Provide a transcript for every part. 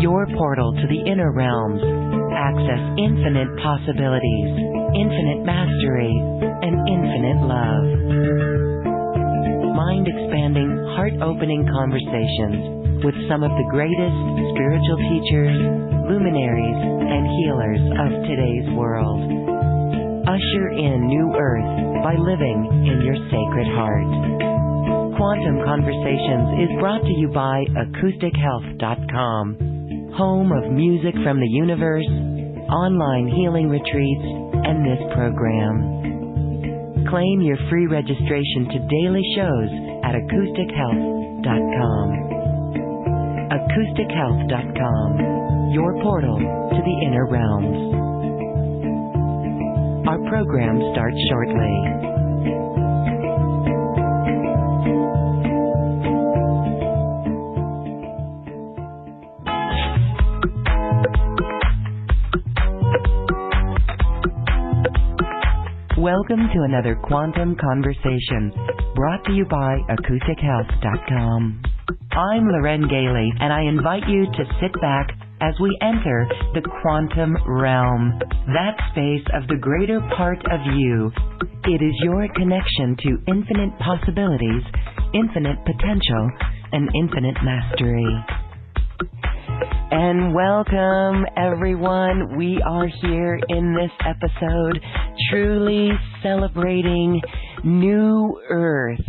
your portal to the inner realms. Access infinite possibilities, infinite mastery, and infinite love. Mind-expanding, heart-opening conversations with some of the greatest spiritual teachers, luminaries, and healers of today's world. Usher in new earth by living in your sacred heart. Quantum Conversations is brought to you by AcousticHealth.com, home of music from the universe, online healing retreats, and this program. Claim your free registration to daily shows at AcousticHealth.com. AcousticHealth.com, your portal to the inner realms. Our program starts shortly. Welcome to another Quantum Conversation, brought to you by AcousticHealth.com. I'm Loren Gailey, and I invite you to sit back as we enter the quantum realm, that space of the greater part of you. It is your connection to infinite possibilities, infinite potential, and infinite mastery. And welcome, everyone. We are here in this episode truly celebrating New Earth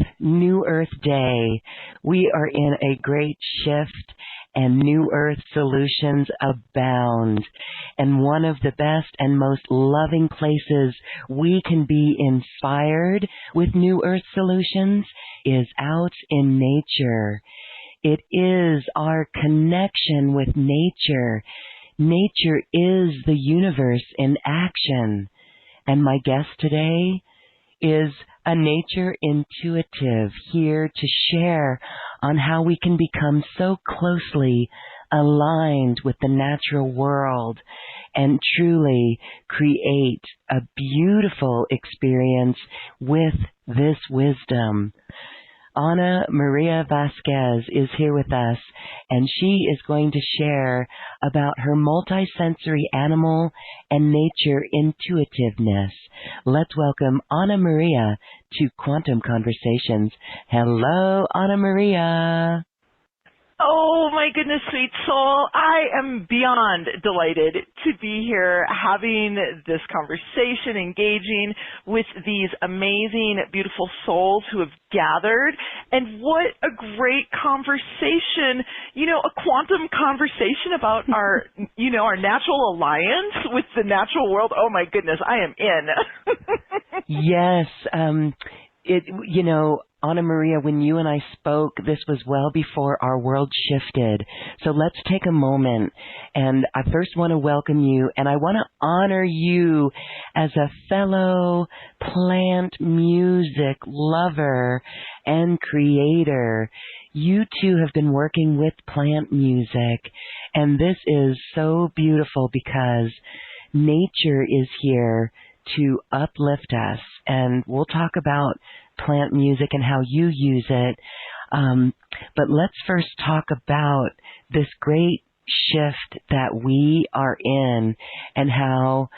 Day. We are in a great shift, and New Earth solutions abound. And one of the best and most loving places we can be inspired with New Earth solutions is out in nature. It is our connection with nature. Nature is the universe in action. And my guest today is a nature intuitive, here to share on how we can become so closely aligned with the natural world and truly create a beautiful experience with this wisdom. Ana Maria Vasquez is here with us, and she is going to share about her multisensory animal and nature intuitiveness. Let's welcome Ana Maria to Quantum Conversations. Hello, Ana Maria. Oh, my goodness, sweet soul. I am beyond delighted to be here having this conversation, engaging with these amazing, beautiful souls who have gathered. And what a great conversation, a quantum conversation about our, our natural alliance with the natural world. Oh, my goodness, I am in. Yes. Ana Maria, when you and I spoke, this was well before our world shifted. So let's take a moment, and I first want to welcome you, and I want to honor you as a fellow plant music lover and creator. You too have been working with plant music, and this is so beautiful because nature is here to uplift us, and we'll talk about plant music and how you use it. But let's first talk about this great shift that we are in and how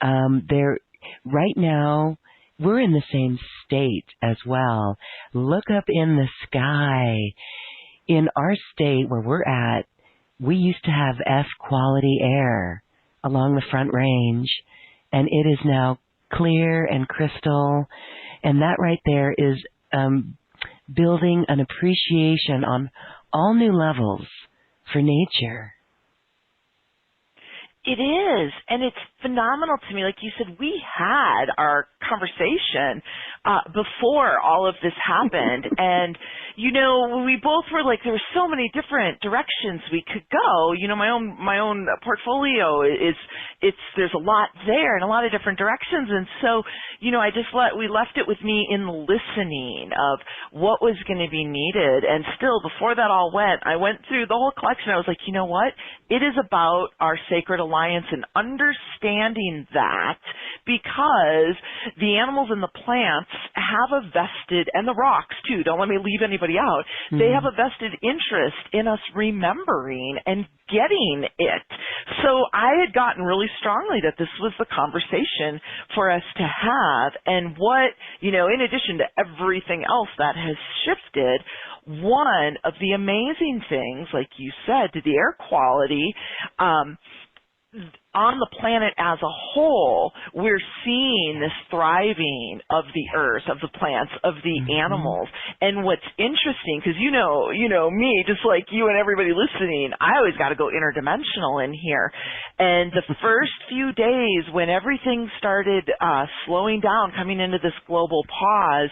right now we're in the same state as well. Look up in the sky. In our state where we're at, we used to have F quality air along the Front Range, and it is now clear and crystal. And that right there is building an appreciation on all new levels for nature. It is, and it's phenomenal to me. Like you said, we had our conversation before all of this happened, and we both were like, there were so many different directions we could go. My own portfolio is there's a lot there and a lot of different directions. And so, we left it with me in listening of what was going to be needed. And still, before that all went, I went through the whole collection. I was like, you know what? It is about our sacred alliance and understanding that, because the animals and the plants have a vested, and the rocks too, don't let me leave anybody out, they have a vested interest in us remembering and getting it. So I had gotten really strongly that this was the conversation for us to have. And what, in addition to everything else that has shifted, one of the amazing things, like you said, to the air quality, on the planet as a whole, we're seeing this thriving of the earth, of the plants, of the animals. And what's interesting, because you know me, just like you and everybody listening, I always got to go interdimensional in here. And the first few days when everything started slowing down, coming into this global pause,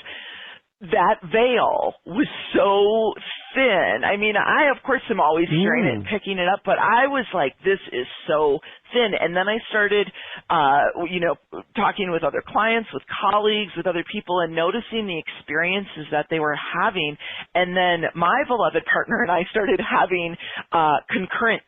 that veil was so thin. I mean, I, of course, am always hearing it and picking it up, but I was like, this is so thin. And then I started, talking with other clients, with colleagues, with other people, and noticing the experiences that they were having. And then my beloved partner and I started having concurrent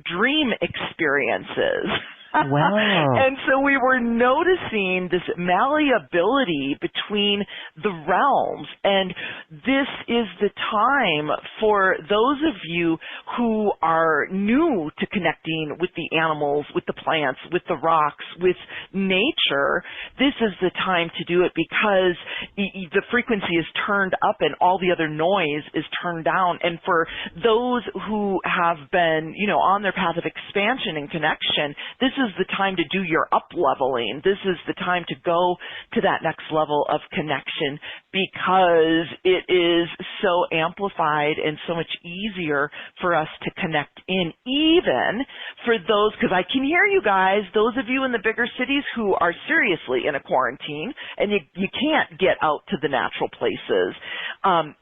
dream experiences. Wow. And so we were noticing this malleability between the realms. And this is the time for those of you who are new to connecting with the animals, with the plants, with the rocks, with nature. This is the time to do it, because the frequency is turned up and all the other noise is turned down. And for those who have been, on their path of expansion and connection, this is the time to do your up-leveling. This is the time to go to that next level of connection, because it is so amplified and so much easier for us to connect in, even for those, because I can hear you guys, those of you in the bigger cities who are seriously in a quarantine and you can't get out to the natural places.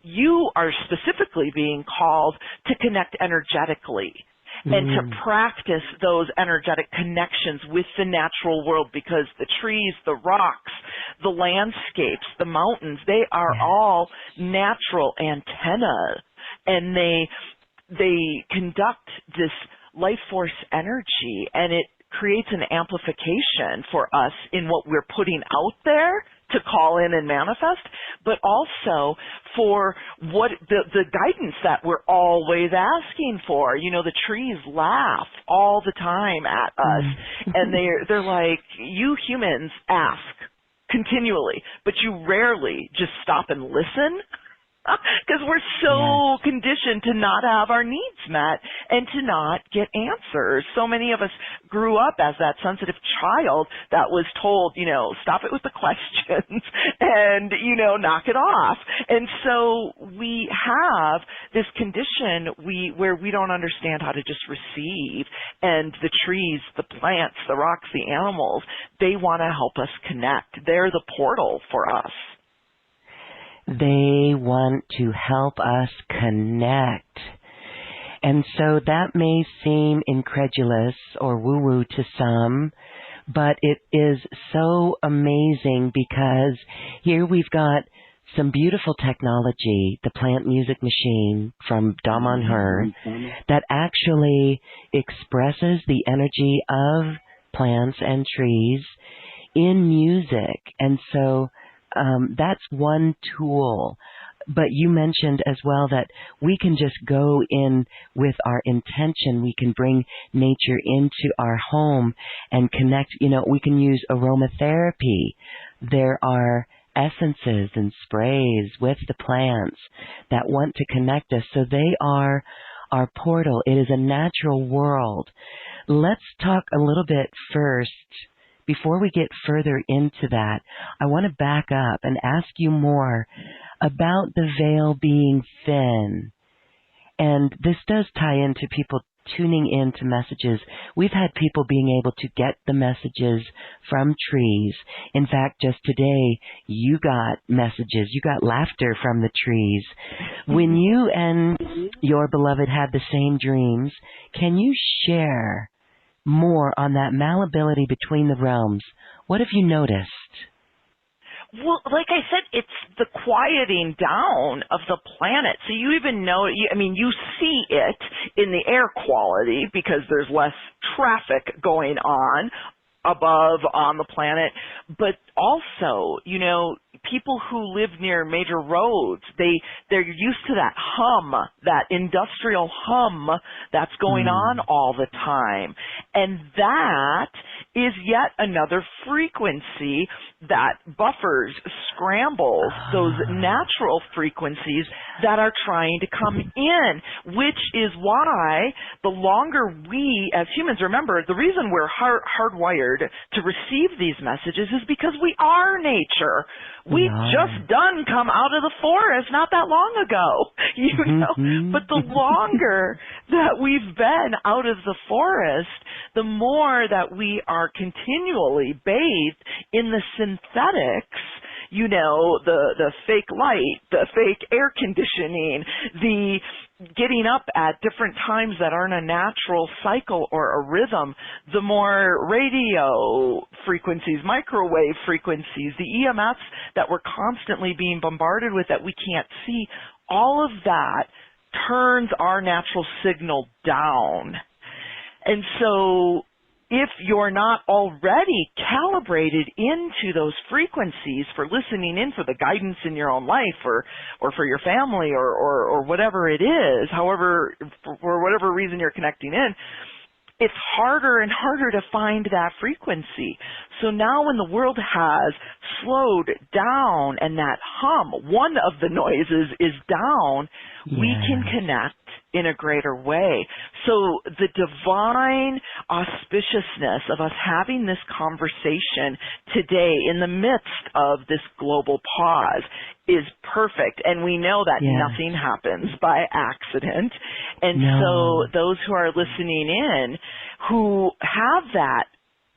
You are specifically being called to connect energetically and to practice those energetic connections with the natural world, because the trees, the rocks, the landscapes, the mountains, they are all natural antennas, and they conduct this life force energy, and it creates an amplification for us in what we're putting out there to call in and manifest, but also for what the guidance that we're always asking for. The trees laugh all the time at us, and they're like, you humans ask continually, but you rarely just stop and listen. Because we're so conditioned to not have our needs met and to not get answers. So many of us grew up as that sensitive child that was told, stop it with the questions and, knock it off. And so we have this condition where we don't understand how to just receive. And the trees, the plants, the rocks, the animals, they want to help us connect. They're the portal for us. They want to help us connect. And so that may seem incredulous or woo-woo to some, but it is so amazing, because here we've got some beautiful technology, the plant music machine from Daman Her, that actually expresses the energy of plants and trees in music. And so that's one tool. But you mentioned as well that we can just go in with our intention. We can bring nature into our home and connect. We can use aromatherapy. There are essences and sprays with the plants that want to connect us. So they are our portal. It is a natural world. Let's talk a little bit first. Before we get further into that, I want to back up and ask you more about the veil being thin. And this does tie into people tuning into messages. We've had people being able to get the messages from trees. In fact, just today, you got messages. You got laughter from the trees. When you and your beloved had the same dreams, can you share more on that malleability between the realms. What have you noticed? Well, like I said, it's the quieting down of the planet. So you even know, you see it in the air quality because there's less traffic going on above on the planet, but also, people who live near major roads, they're used to that hum, that industrial hum that's going on all the time. And that is yet another frequency that buffers, scrambles those natural frequencies that are trying to come in, which is why the longer we as humans, remember, the reason we're hardwired to receive these messages is because we are nature. We just done come out of the forest not that long ago, but the longer that we've been out of the forest, the more that we are continually bathed in the synthetics, the fake light, the fake air conditioning, the getting up at different times that aren't a natural cycle or a rhythm, the more radio frequencies, microwave frequencies, the EMFs that we're constantly being bombarded with that we can't see, all of that turns our natural signal down. And so if you're not already calibrated into those frequencies for listening in for the guidance in your own life or for your family or whatever it is, however, for whatever reason you're connecting in, it's harder and harder to find that frequency. So now when the world has slowed down and that hum, one of the noises is down, we can connect in a greater way. So the divine auspiciousness of us having this conversation today in the midst of this global pause is perfect. And we know that nothing happens by accident. And so those who are listening in who have that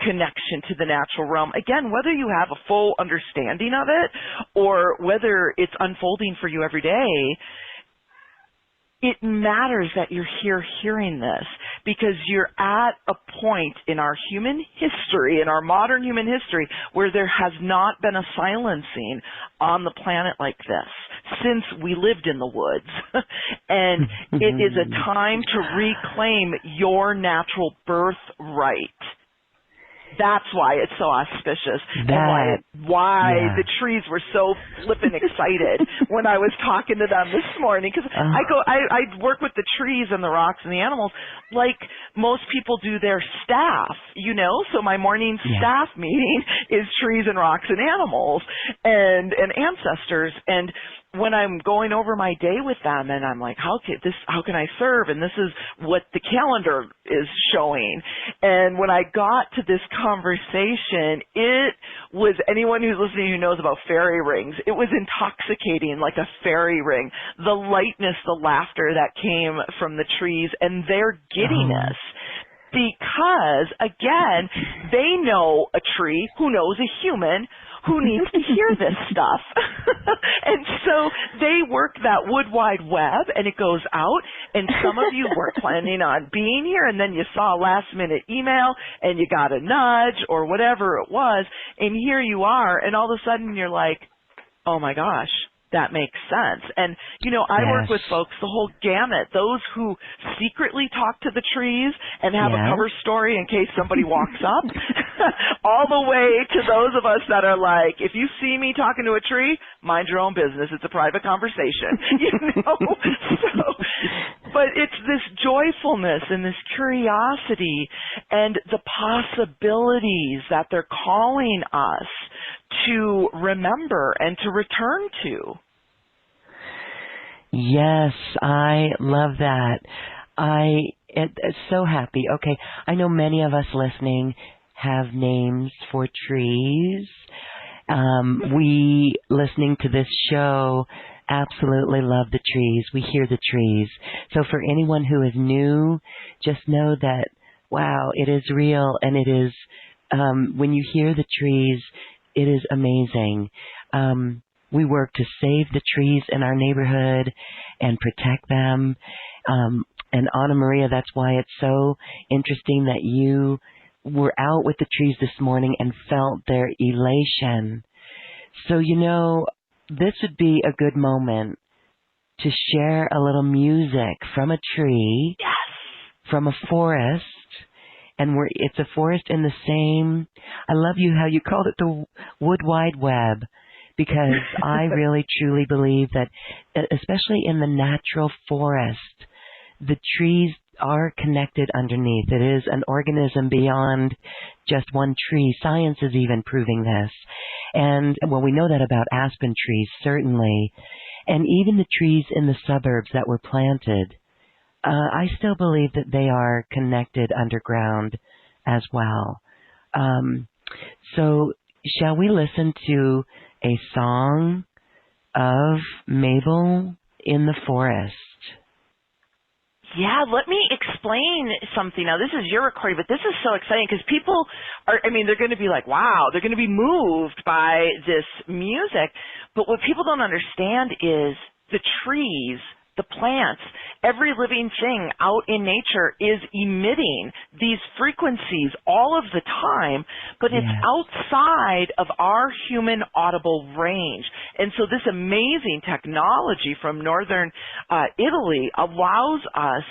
connection to the natural realm, again, whether you have a full understanding of it or whether it's unfolding for you every day, it matters that you're here hearing this because you're at a point in our human history, in our modern human history, where there has not been a silencing on the planet like this since we lived in the woods. And it is a time to reclaim your natural birthright. That's why it's so auspicious and why the trees were so flippin' excited when I was talking to them this morning. Because I work with the trees and the rocks and the animals like most people do their staff, So my morning staff meeting is trees and rocks and animals and ancestors. And when I'm going over my day with them and I'm like, how can I serve? And this is what the calendar is showing. And when I got to this conversation, it was, anyone who's listening who knows about fairy rings, it was intoxicating like a fairy ring. The lightness, the laughter that came from the trees and their giddiness. Because, again, they know a tree who knows a human who needs to hear this stuff. And so they work that wood wide web and it goes out, and some of you were planning on being here and then you saw a last minute email and you got a nudge or whatever it was, and here you are, and all of a sudden you're like, oh my gosh, that makes sense. And, I work with folks, the whole gamut, those who secretly talk to the trees and have a cover story in case somebody walks up, all the way to those of us that are like, if you see me talking to a tree, mind your own business. It's a private conversation, But it's this joyfulness and this curiosity and the possibilities that they're calling us to remember and to return to. Yes, I love that. I'm so happy. Okay, I know many of us listening have names for trees. We, listening to this show, absolutely love the trees. We hear the trees. So for anyone who is new, just know that, wow, it is real, and it is, when you hear the trees, it is amazing. We work to save the trees in our neighborhood and protect them. And Anna Maria, that's why it's so interesting that you were out with the trees this morning and felt their elation. So, this would be a good moment to share a little music from a tree, from a forest, and it's a forest in the same, I love how you called it the Wood Wide Web, because I really truly believe that, especially in the natural forest, the trees are connected underneath. It is an organism beyond just one tree. Science is even proving this. And, well, we know that about aspen trees, certainly. And even the trees in the suburbs that were planted, I still believe that they are connected underground as well. So shall we listen to a song of Mabel in the Forest? Yeah, let me explain something. Now, this is your recording, but this is so exciting because people they're going to be like, wow, they're going to be moved by this music. But what people don't understand is the trees, the plants, every living thing out in nature is emitting these frequencies all of the time, but it's outside of our human audible range. And so this amazing technology from northern Italy allows us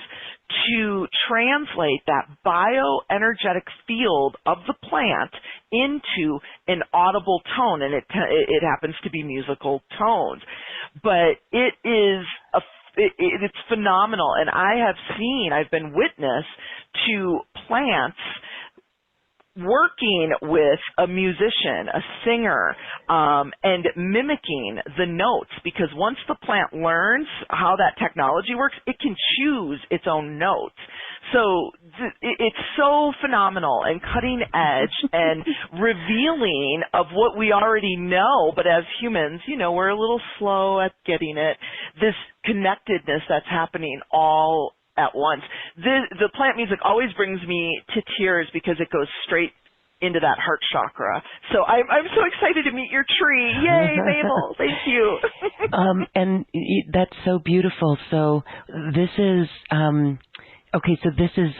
to translate that bioenergetic field of the plant into an audible tone, and it happens to be musical tones. But it's phenomenal, and I've been witness to plants working with a musician, a singer, and mimicking the notes, because once the plant learns how that technology works, it can choose its own notes. So it's so phenomenal and cutting edge and revealing of what we already know, but as humans, we're a little slow at getting it. This connectedness that's happening all at once. The plant music always brings me to tears because it goes straight into that heart chakra. So I'm so excited to meet your tree. Yay, Mabel. Thank you. And that's so beautiful. So this is, this is,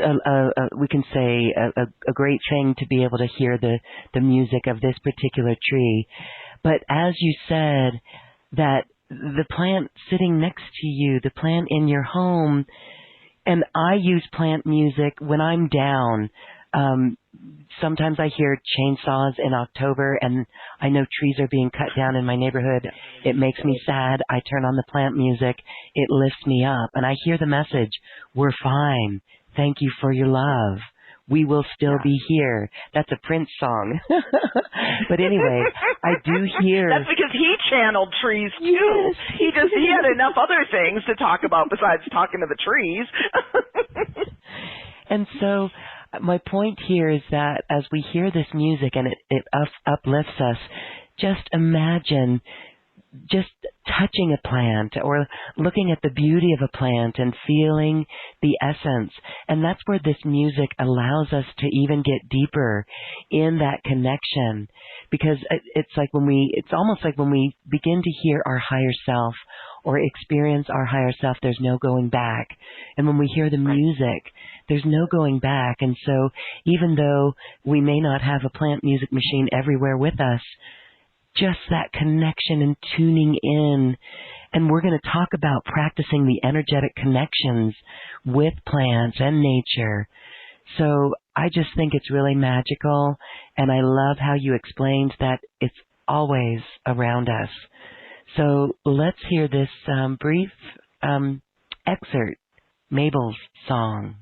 we can say, a great thing to be able to hear the music of this particular tree. But as you said, that the plant sitting next to you, the plant in your home, and I use plant music when I'm down. Sometimes I hear chainsaws in October, and I know trees are being cut down in my neighborhood. It makes me sad. I turn on the plant music. It lifts me up, and I hear the message, we're fine. Thank you for your love. We will still be here. That's a Prince song. But anyway, I do hear... That's because he channeled trees, too. Yes. He had enough other things to talk about besides talking to the trees. And so my point here is that as we hear this music and it uplifts us, just imagine just touching a plant or looking at the beauty of a plant and feeling the essence. And that's where this music allows us to even get deeper in that connection, because it's almost like when we begin to hear our higher self or experience our higher self, there's no going back. And when we hear the music, there's no going back. And so even though we may not have a plant music machine everywhere with us, just that connection and tuning in. And we're going to talk about practicing the energetic connections with plants and nature. So I just think it's really magical, and I love how you explained that it's always around us. So let's hear this brief excerpt, Mabel's song.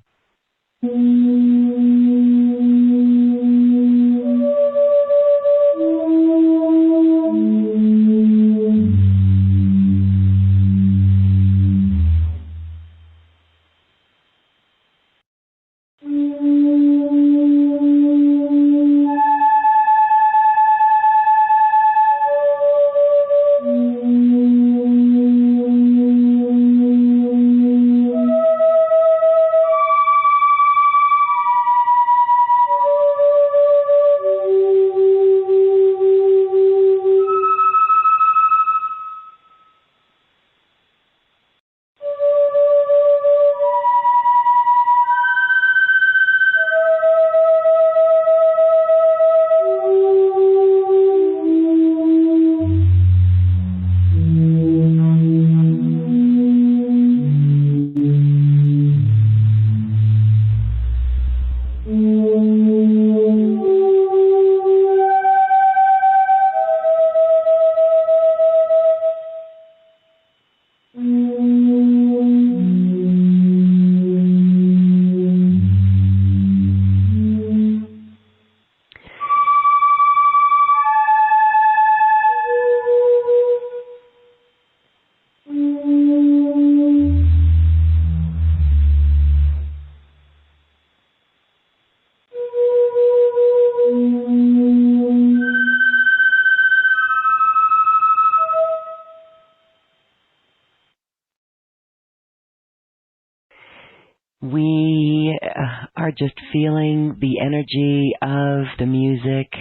are just feeling the energy of the music,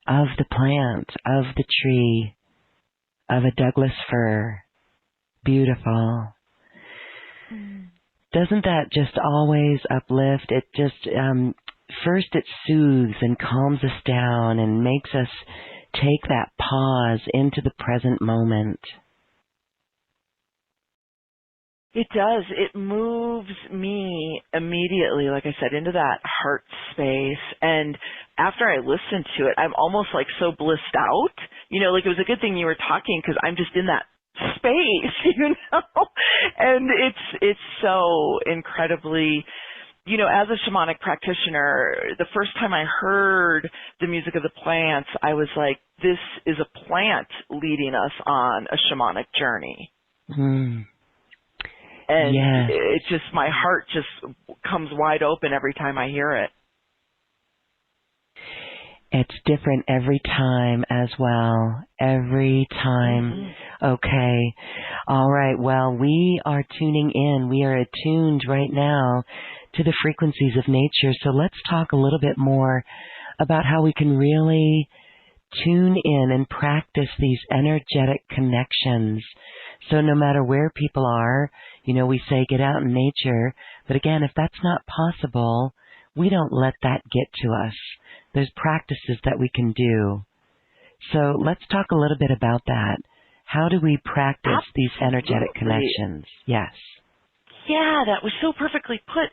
of the plant, of the tree, of a Douglas fir. Beautiful. Doesn't that just always uplift? It just, first it soothes and calms us down and makes us take that pause into the present moment. It does. It moves me immediately, like I said, into that heart space. And after I listen to it, I'm almost like so blissed out. Like it was a good thing you were talking because I'm just in that space, And it's so incredibly, as a shamanic practitioner, the first time I heard the music of the plants, I was like, this is a plant leading us on a shamanic journey. Mm. And yes. it just, my heart just comes wide open every time I hear it. It's different every time as well. Every time. Mm-hmm. Okay. All right. Well, we are tuning in. We are attuned right now to the frequencies of nature. So let's talk a little bit more about how we can really tune in and practice these energetic connections. So no matter where people are, we say get out in nature. But again, if that's not possible, we don't let that get to us. There's practices that we can do. So let's talk a little bit about that. How do we practice these energetic connections? Yes. Yeah, that was so perfectly put.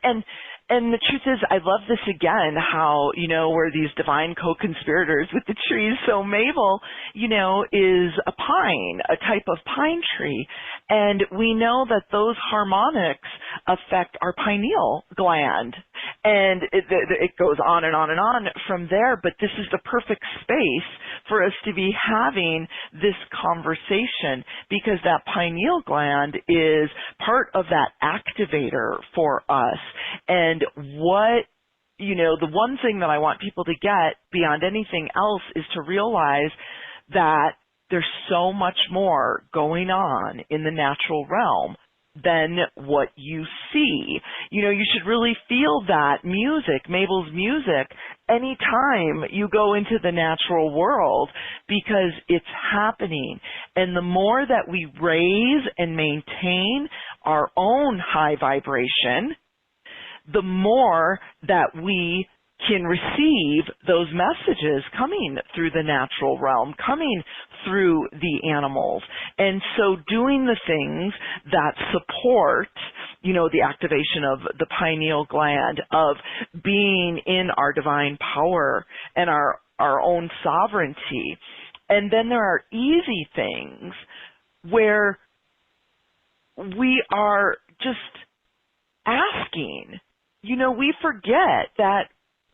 And the truth is, I love this again, how, we're these divine co-conspirators with the trees. So Mabel, is a pine, a type of pine tree. And we know that those harmonics affect our pineal gland. And it goes on and on and on from there. But this is the perfect space for us to be having this conversation because that pineal gland is part of that activator for us. And what, the one thing that I want people to get beyond anything else is to realize that there's so much more going on in the natural realm than what you see. You should really feel that music, Mabel's music, anytime you go into the natural world because it's happening. And the more that we raise and maintain our own high vibration, the more that we can receive those messages coming through the natural realm, coming through the animals. And so doing the things that support, the activation of the pineal gland, of being in our divine power and our own sovereignty. And then there are easy things where we are just asking. We forget that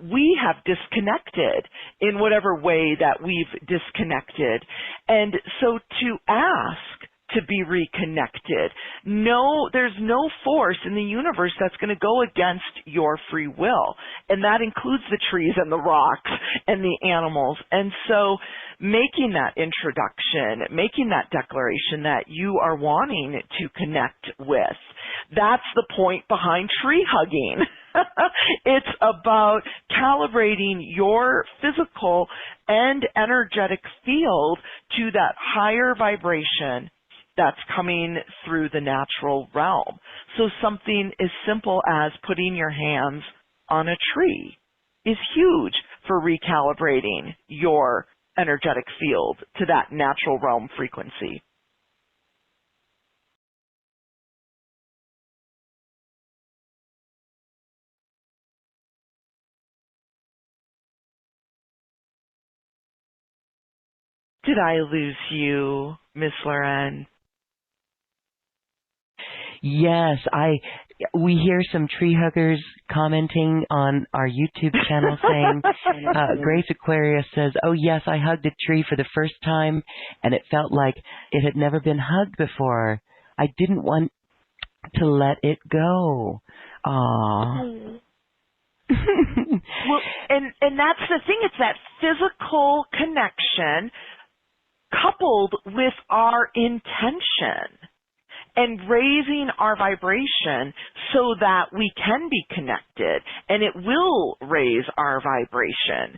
we have disconnected in whatever way that we've disconnected. And so to ask to be reconnected, there's no force in the universe that's going to go against your free will. And that includes the trees and the rocks and the animals. And so making that introduction, making that declaration that you are wanting to connect with, that's the point behind tree hugging. It's about calibrating your physical and energetic field to that higher vibration that's coming through the natural realm. So something as simple as putting your hands on a tree is huge for recalibrating your energetic field to that natural realm frequency. Did I lose you, Miss Loren? Yes, we hear some tree huggers commenting on our YouTube channel saying, Grace Aquarius says, oh yes, I hugged a tree for the first time and it felt like it had never been hugged before. I didn't want to let it go. Aww. Well, and that's the thing, it's that physical connection coupled with our intention. and raising our vibration so that we can be connected, and it will raise our vibration.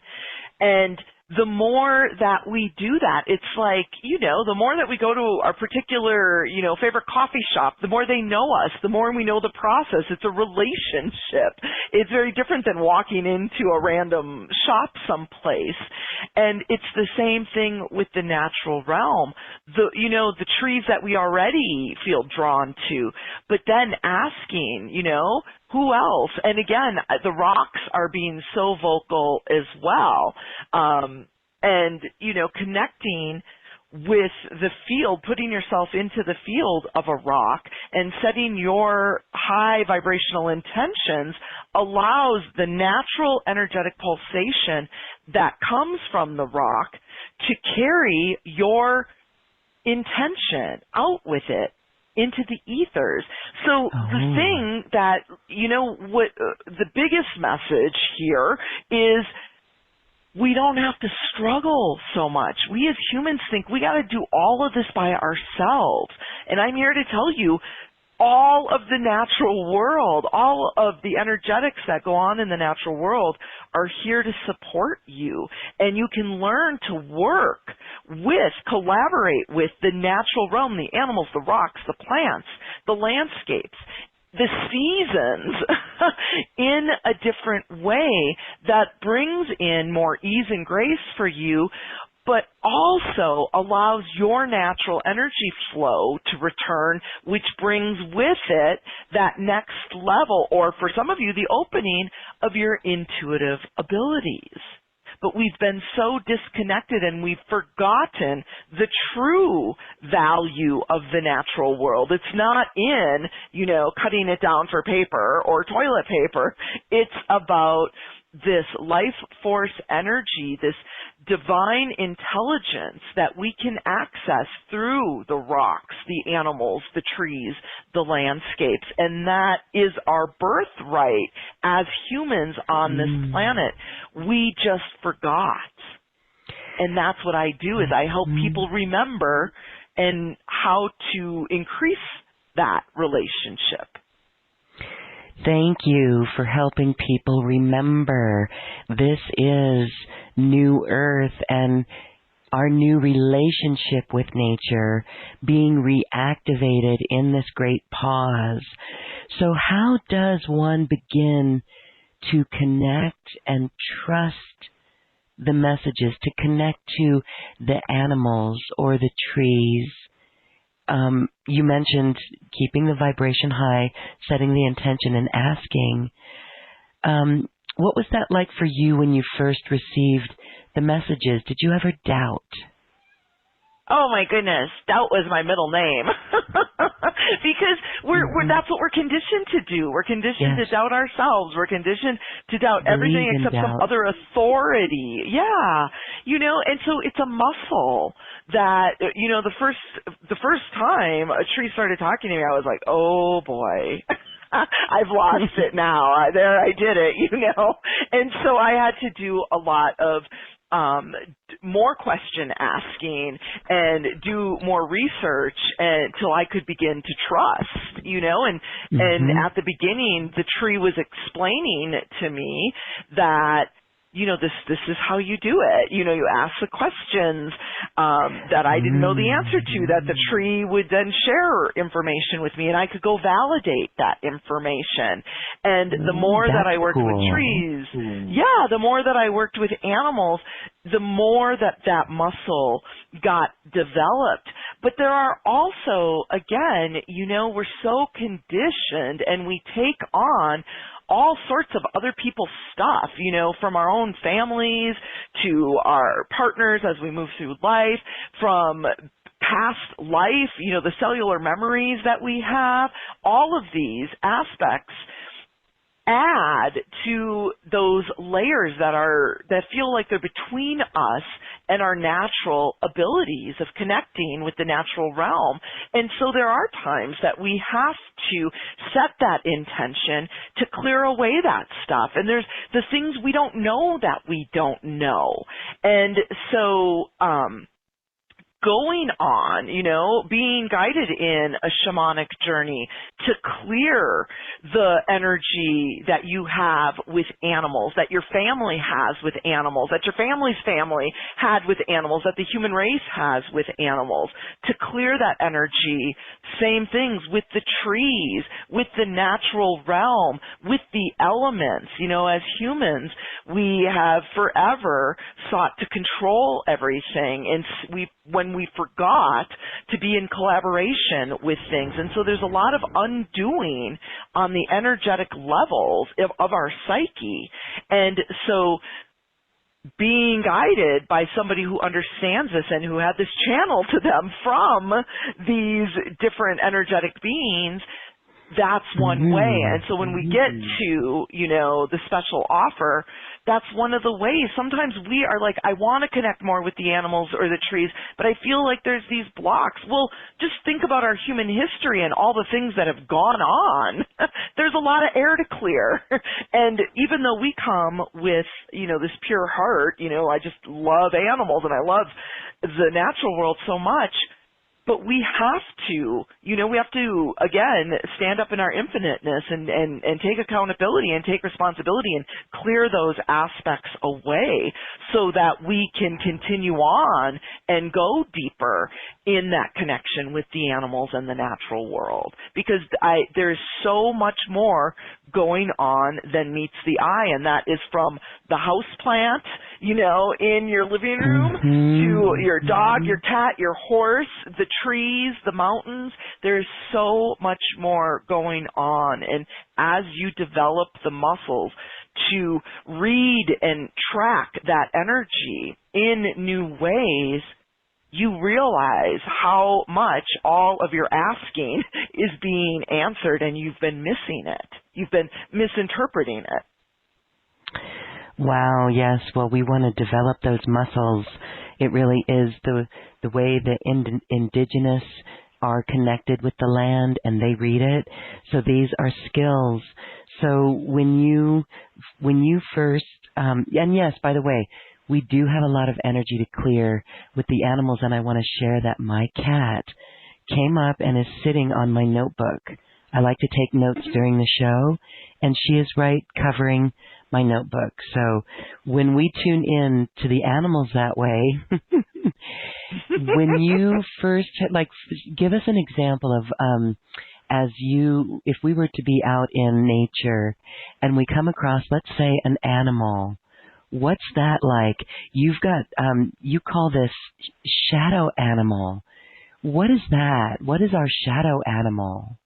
And the more that we do that, it's like, the more that we go to our particular, favorite coffee shop, the more they know us, the more we know the process. It's a relationship. It's very different than walking into a random shop someplace. And it's the same thing with the natural realm. The trees that we already feel drawn to, but then asking, who else? And again, the rocks are being so vocal as well. And, connecting with the field, putting yourself into the field of a rock and setting your high vibrational intentions allows the natural energetic pulsation that comes from the rock to carry your intention out with it into the ethers. So the thing that, what the biggest message here is, we don't have to struggle so much. We as humans think we got to do all of this by ourselves. And I'm here to tell you, all of the natural world, all of the energetics that go on in the natural world are here to support you. And you can learn to work with, collaborate with the natural realm, the animals, the rocks, the plants, the landscapes, the seasons in a different way that brings in more ease and grace for you, but also allows your natural energy flow to return, which brings with it that next level, or for some of you, the opening of your intuitive abilities. But we've been so disconnected and we've forgotten the true value of the natural world. It's not in, cutting it down for paper or toilet paper. It's about this life force energy, this divine intelligence that we can access through the rocks, the animals, the trees, the landscapes. And that is our birthright as humans on this planet. We just forgot. And that's what I do, is I help people remember and how to increase that relationship. Thank you for helping people remember this is New Earth and our new relationship with nature being reactivated in this great pause. So how does one begin to connect and trust the messages, to connect to the animals or the trees? You mentioned keeping the vibration high, setting the intention, and asking. What was that like for you when you first received the messages? Did you ever doubt? Oh my goodness, doubt was my middle name. Because that's what we're conditioned to do. We're conditioned to doubt ourselves. We're conditioned to doubt everything except some other authority. Yeah. And so it's a muscle that, the first time a tree started talking to me, I was like, oh boy. I've lost it now. There, I did it, And so I had to do a lot of more question asking and do more research until I could begin to trust, and at the beginning the tree was explaining to me that this is how you do it. You ask the questions that I didn't know the answer to, that the tree would then share information with me, and I could go validate that information. And the more that I worked with trees, the more that I worked with animals, the more that muscle got developed. But there are also, again, we're so conditioned and we take on all sorts of other people's stuff, from our own families to our partners as we move through life, from past life, the cellular memories that we have. All of these aspects add to those layers that feel like they're between us and our natural abilities of connecting with the natural realm. And so there are times that we have to set that intention to clear away that stuff. And there's the things we don't know that we don't know. And so going on, being guided in a shamanic journey to clear the energy that you have with animals, that your family has with animals, that your family's family had with animals, that the human race has with animals, to clear that energy. Same things with the trees, with the natural realm, with the elements. As humans, we have forever sought to control everything, and when we forgot to be in collaboration with things. And so there's a lot of undoing on the energetic levels of our psyche. And so being guided by somebody who understands this and who had this channel to them from these different energetic beings, that's one way. And so when we get to, the special offer, that's one of the ways. Sometimes we are like, I want to connect more with the animals or the trees, but I feel like there's these blocks. Well, just think about our human history and all the things that have gone on. There's a lot of air to clear. And even though we come with, this pure heart, I just love animals and I love the natural world so much, but we have to, again, stand up in our infiniteness and take accountability and take responsibility and clear those aspects away so that we can continue on and go deeper in that connection with the animals and the natural world. Because there's so much more going on than meets the eye, and that is from the house plant, in your living room, to your dog, your cat, your horse, the trees, the mountains. There's so much more going on. And as you develop the muscles to read and track that energy in new ways, you realize how much all of your asking is being answered, and you've been missing it. You've been misinterpreting it. Wow, yes. Well, we want to develop those muscles. It really is the way the indigenous are connected with the land and they read it. So these are skills. So when you first, and yes, by the way, we do have a lot of energy to clear with the animals, and I want to share that my cat came up and is sitting on my notebook. I like to take notes during the show, and she is right covering my notebook. So when we tune in to the animals that way, when you first, give us an example of, if we were to be out in nature and we come across, let's say, an animal, what's that like? You've got, you call this shadow animal. What is that? What is our shadow animal?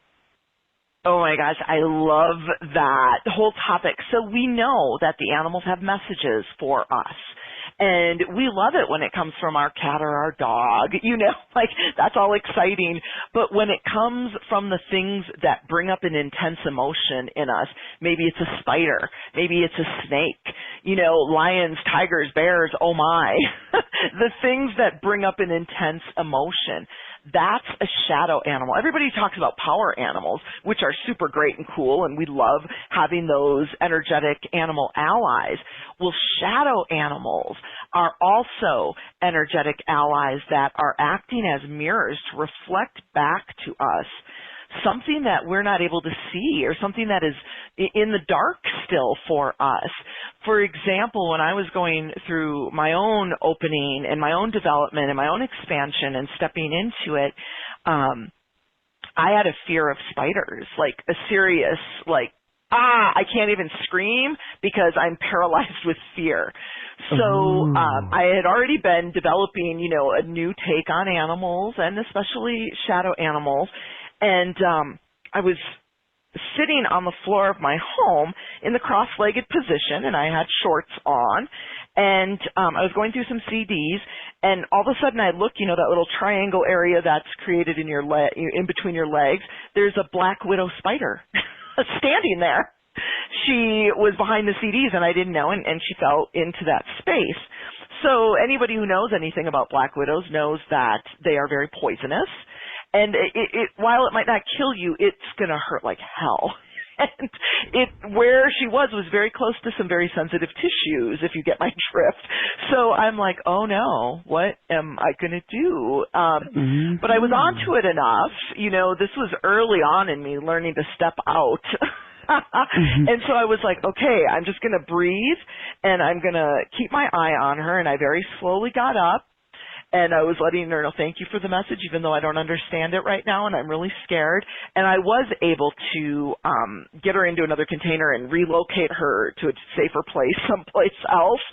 Oh my gosh, I love that whole topic. So we know that the animals have messages for us. And we love it when it comes from our cat or our dog, that's all exciting. But when it comes from the things that bring up an intense emotion in us, maybe it's a spider, maybe it's a snake, lions, tigers, bears, oh my, the things that bring up an intense emotion. That's a shadow animal. Everybody talks about power animals, which are super great and cool, and we love having those energetic animal allies. Well, shadow animals are also energetic allies that are acting as mirrors to reflect back to us something that we're not able to see, or something that is in the dark still for us. For example, when I was going through my own opening and my own development and my own expansion and stepping into it, I had a fear of spiders, like a serious, I can't even scream because I'm paralyzed with fear. So I had already been developing, a new take on animals, and especially shadow animals. And I was sitting on the floor of my home in the cross-legged position, and I had shorts on, and I was going through some CDs, and all of a sudden I look, that little triangle area that's created in your in between your legs. There's a black widow spider standing there. She was behind the CDs, and I didn't know, and she fell into that space. So anybody who knows anything about black widows knows that they are very poisonous. And while it might not kill you, it's going to hurt like hell. And where she was very close to some very sensitive tissues, if you get my drift. So I'm like, oh no, what am I going to do? But I was onto it enough. This was early on in me learning to step out. And so I was like, okay, I'm just going to breathe and I'm going to keep my eye on her. And I very slowly got up. And I was letting her know, thank you for the message, even though I don't understand it right now, and I'm really scared. And I was able to get her into another container and relocate her to a safer place, someplace else,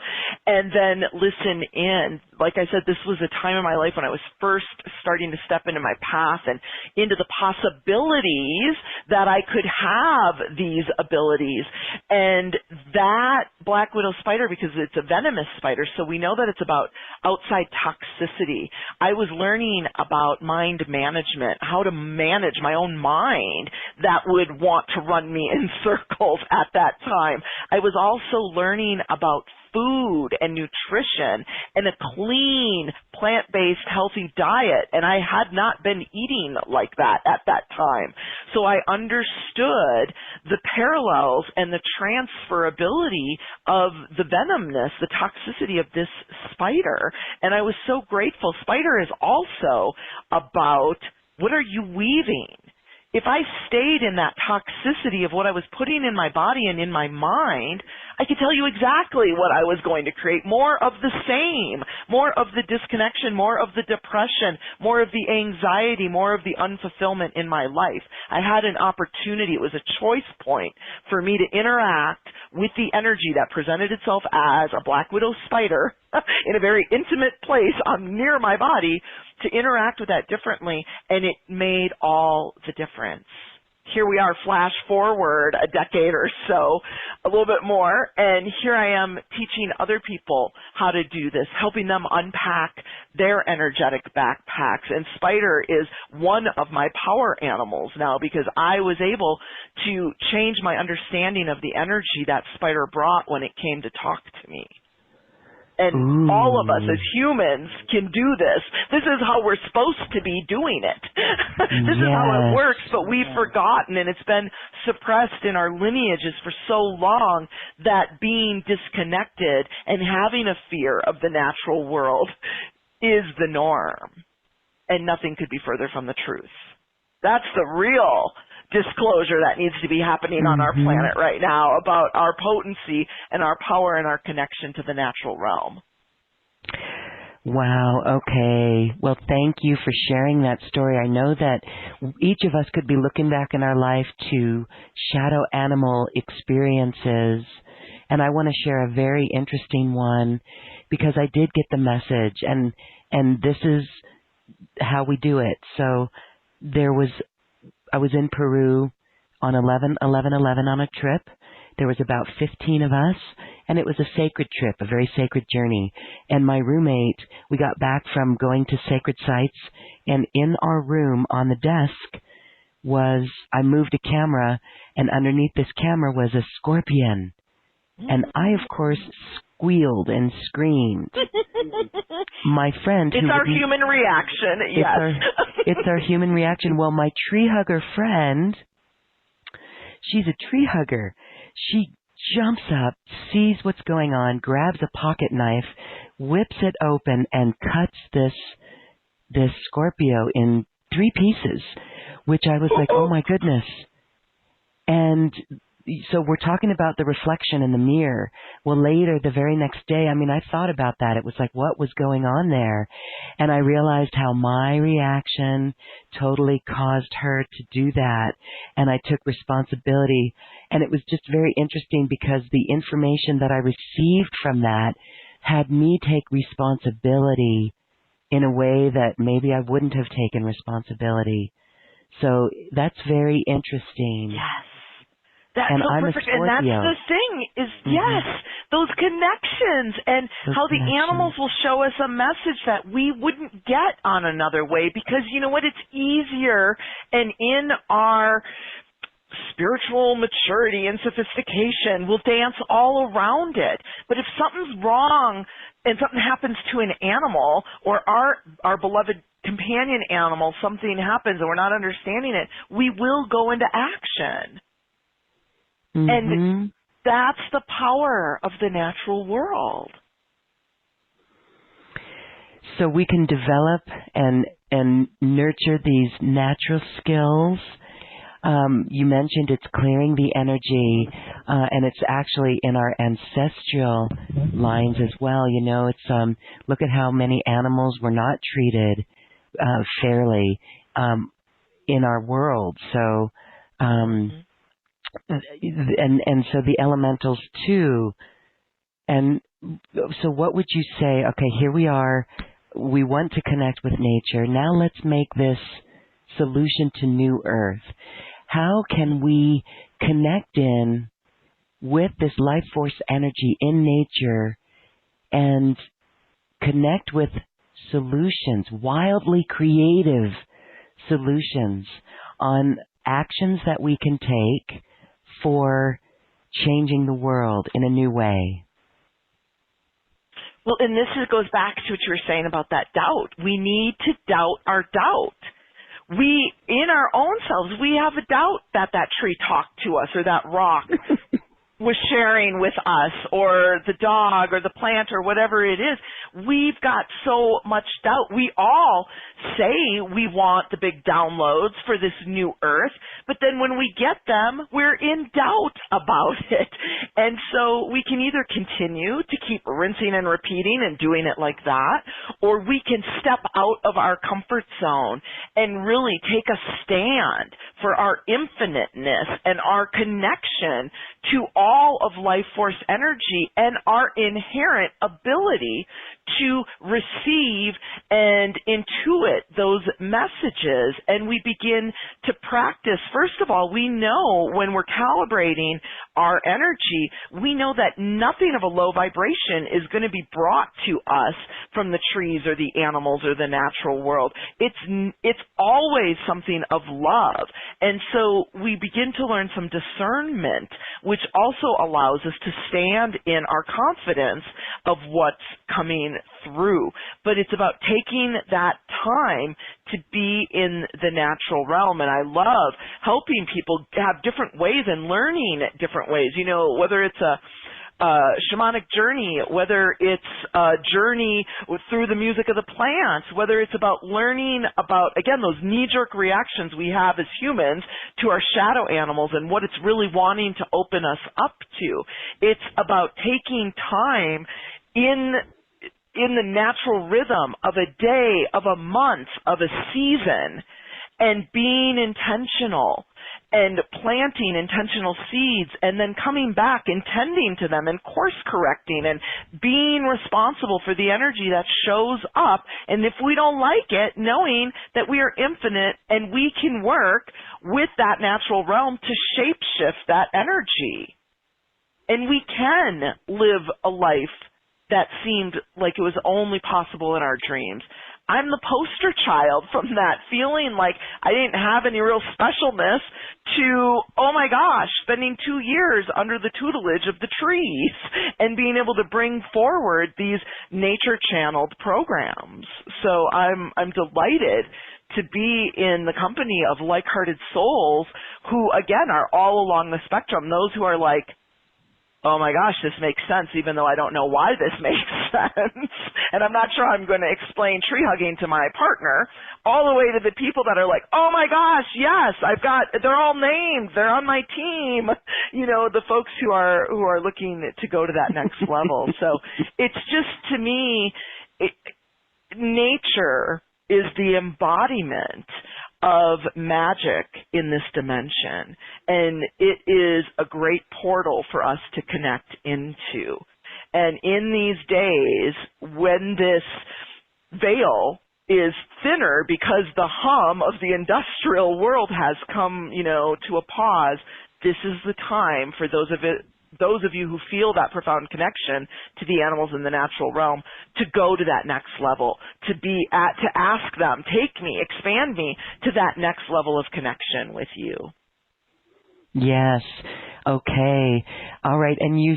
and then listen in. Like I said, this was a time in my life when I was first starting to step into my path and into the possibilities that I could have these abilities. And that black widow spider, because it's a venomous spider, so we know that it's about outside toxicity. I was learning about mind management, how to manage my own mind that would want to run me in circles at that time. I was also learning about food and nutrition and a clean, plant-based, healthy diet, and I had not been eating like that at that time. So I understood the parallels and the transferability of the venomness, the toxicity of this spider, and I was so grateful. Spider is also about, what are you weaving? If I stayed in that toxicity of what I was putting in my body and in my mind, I could tell you exactly what I was going to create. More of the same, more of the disconnection, more of the depression, more of the anxiety, more of the unfulfillment in my life. I had an opportunity. It was a choice point for me to interact with the energy that presented itself as a black widow spider in a very intimate place near my body, to interact with that differently, and it made all the difference. Here we are, flash forward a decade or so, a little bit more, and here I am teaching other people how to do this, helping them unpack their energetic backpacks. And spider is one of my power animals now, because I was able to change my understanding of the energy that spider brought when it came to talk to me. And all of us as humans can do this. This is how we're supposed to be doing it. This is how it works, but we've forgotten, and it's been suppressed in our lineages for so long that being disconnected and having a fear of the natural world is the norm. And nothing could be further from the truth. That's the real disclosure that needs to be happening on our planet right now about our potency and our power and our connection to the natural realm. Wow, okay. Well, thank you for sharing that story. I know that each of us could be looking back in our life to shadow animal experiences, and I want to share a very interesting one because I did get the message, and this is how we do it. So I was in Peru on 11/11/11 on a trip. There was about 15 of us, and it was a sacred trip, a very sacred journey. And my roommate, we got back from going to sacred sites, and in our room on the desk I moved a camera, and underneath this camera was a scorpion. And I, of course, squealed and screamed. My friend... It's our human reaction, yes. It's our human reaction. Well, my tree hugger friend, she's a tree hugger. She jumps up, sees what's going on, grabs a pocket knife, whips it open, and cuts this Scorpio in 3 pieces, which I was like, oh my goodness. And so we're talking about the reflection in the mirror. Well, later, the very next day, I thought about that. It was like, what was going on there? And I realized how my reaction totally caused her to do that. And I took responsibility. And it was just very interesting because the information that I received from that had me take responsibility in a way that maybe I wouldn't have taken responsibility. So that's very interesting. Yes. That's and so I'm perfect. a Scorpio. And that's the thing is, yes, those connections and how the animals will show us a message that we wouldn't get on another way, because you know what? It's easier, and in our spiritual maturity and sophistication, we'll dance all around it. But if something's wrong and something happens to an animal or our beloved companion animal, something happens and we're not understanding it, we will go into action. And Mm-hmm. that's the power of the natural world. So we can develop and nurture these natural skills. You mentioned it's clearing the energy, and it's actually in our ancestral lines as well. You know, it's look at how many animals were not treated fairly in our world. So, Mm-hmm. and so the elementals too. And so, what would you say? Okay, here we are. We want to connect with nature. Now let's make this solution to New Earth. How can we connect in with this life force energy in nature and connect with solutions, wildly creative solutions on actions that we can take for changing the world in a new way? Well, and goes back to what you were saying about that doubt. We need to doubt our doubt. We, in our own selves, we have a doubt that that tree talked to us or that rock was sharing with us or the dog or the plant or whatever it is. We've got so much doubt. We all say we want the big downloads for this new earth, but then when we get them, we're in doubt about it. And so we can either continue to keep rinsing and repeating and doing it like that, or we can step out of our comfort zone and really take a stand for our infiniteness and our connection to all of life force energy and our inherent ability to receive and intuit those messages. And we begin to practice. First of all, we know when we're calibrating our energy, we know that nothing of a low vibration is going to be brought to us from the trees or the animals or the natural world. It's always something of love. And so we begin to learn some discernment, which also allows us to stand in our confidence of what's coming through. But it's about taking that time to be in the natural realm. And I love helping people have different ways and learning different ways. You know, whether it's a shamanic journey, whether it's a journey through the music of the plants, whether it's about learning about, again, those knee-jerk reactions we have as humans to our shadow animals and what it's really wanting to open us up to. It's about taking time in the natural rhythm of a day, of a month, of a season, and being intentional and planting intentional seeds and then coming back and tending to them and course correcting and being responsible for the energy that shows up. And if we don't like it, knowing that we are infinite and we can work with that natural realm to shape shift that energy. And we can live a life that seemed like it was only possible in our dreams. I'm the poster child from that, feeling like I didn't have any real specialness to, oh my gosh, spending 2 years under the tutelage of the trees and being able to bring forward these nature-channeled programs. So I'm delighted to be in the company of like-hearted souls who, again, are all along the spectrum. Those who are like, oh my gosh, this makes sense, even though I don't know why this makes sense. And I'm not sure I'm going to explain tree hugging to my partner, all the way to the people that are like, oh my gosh, yes, they're all named, they're on my team. You know, the folks who are looking to go to that next level. So it's just, to me, nature is the embodiment of magic in this dimension, and it is a great portal for us to connect into. And in these days, when this veil is thinner because the hum of the industrial world has come, you know, to a pause, this is the time for those of you who feel that profound connection to the animals in the natural realm to go to that next level, to ask them, take me, expand me to that next level of connection with you. Yes. Okay. All right. And you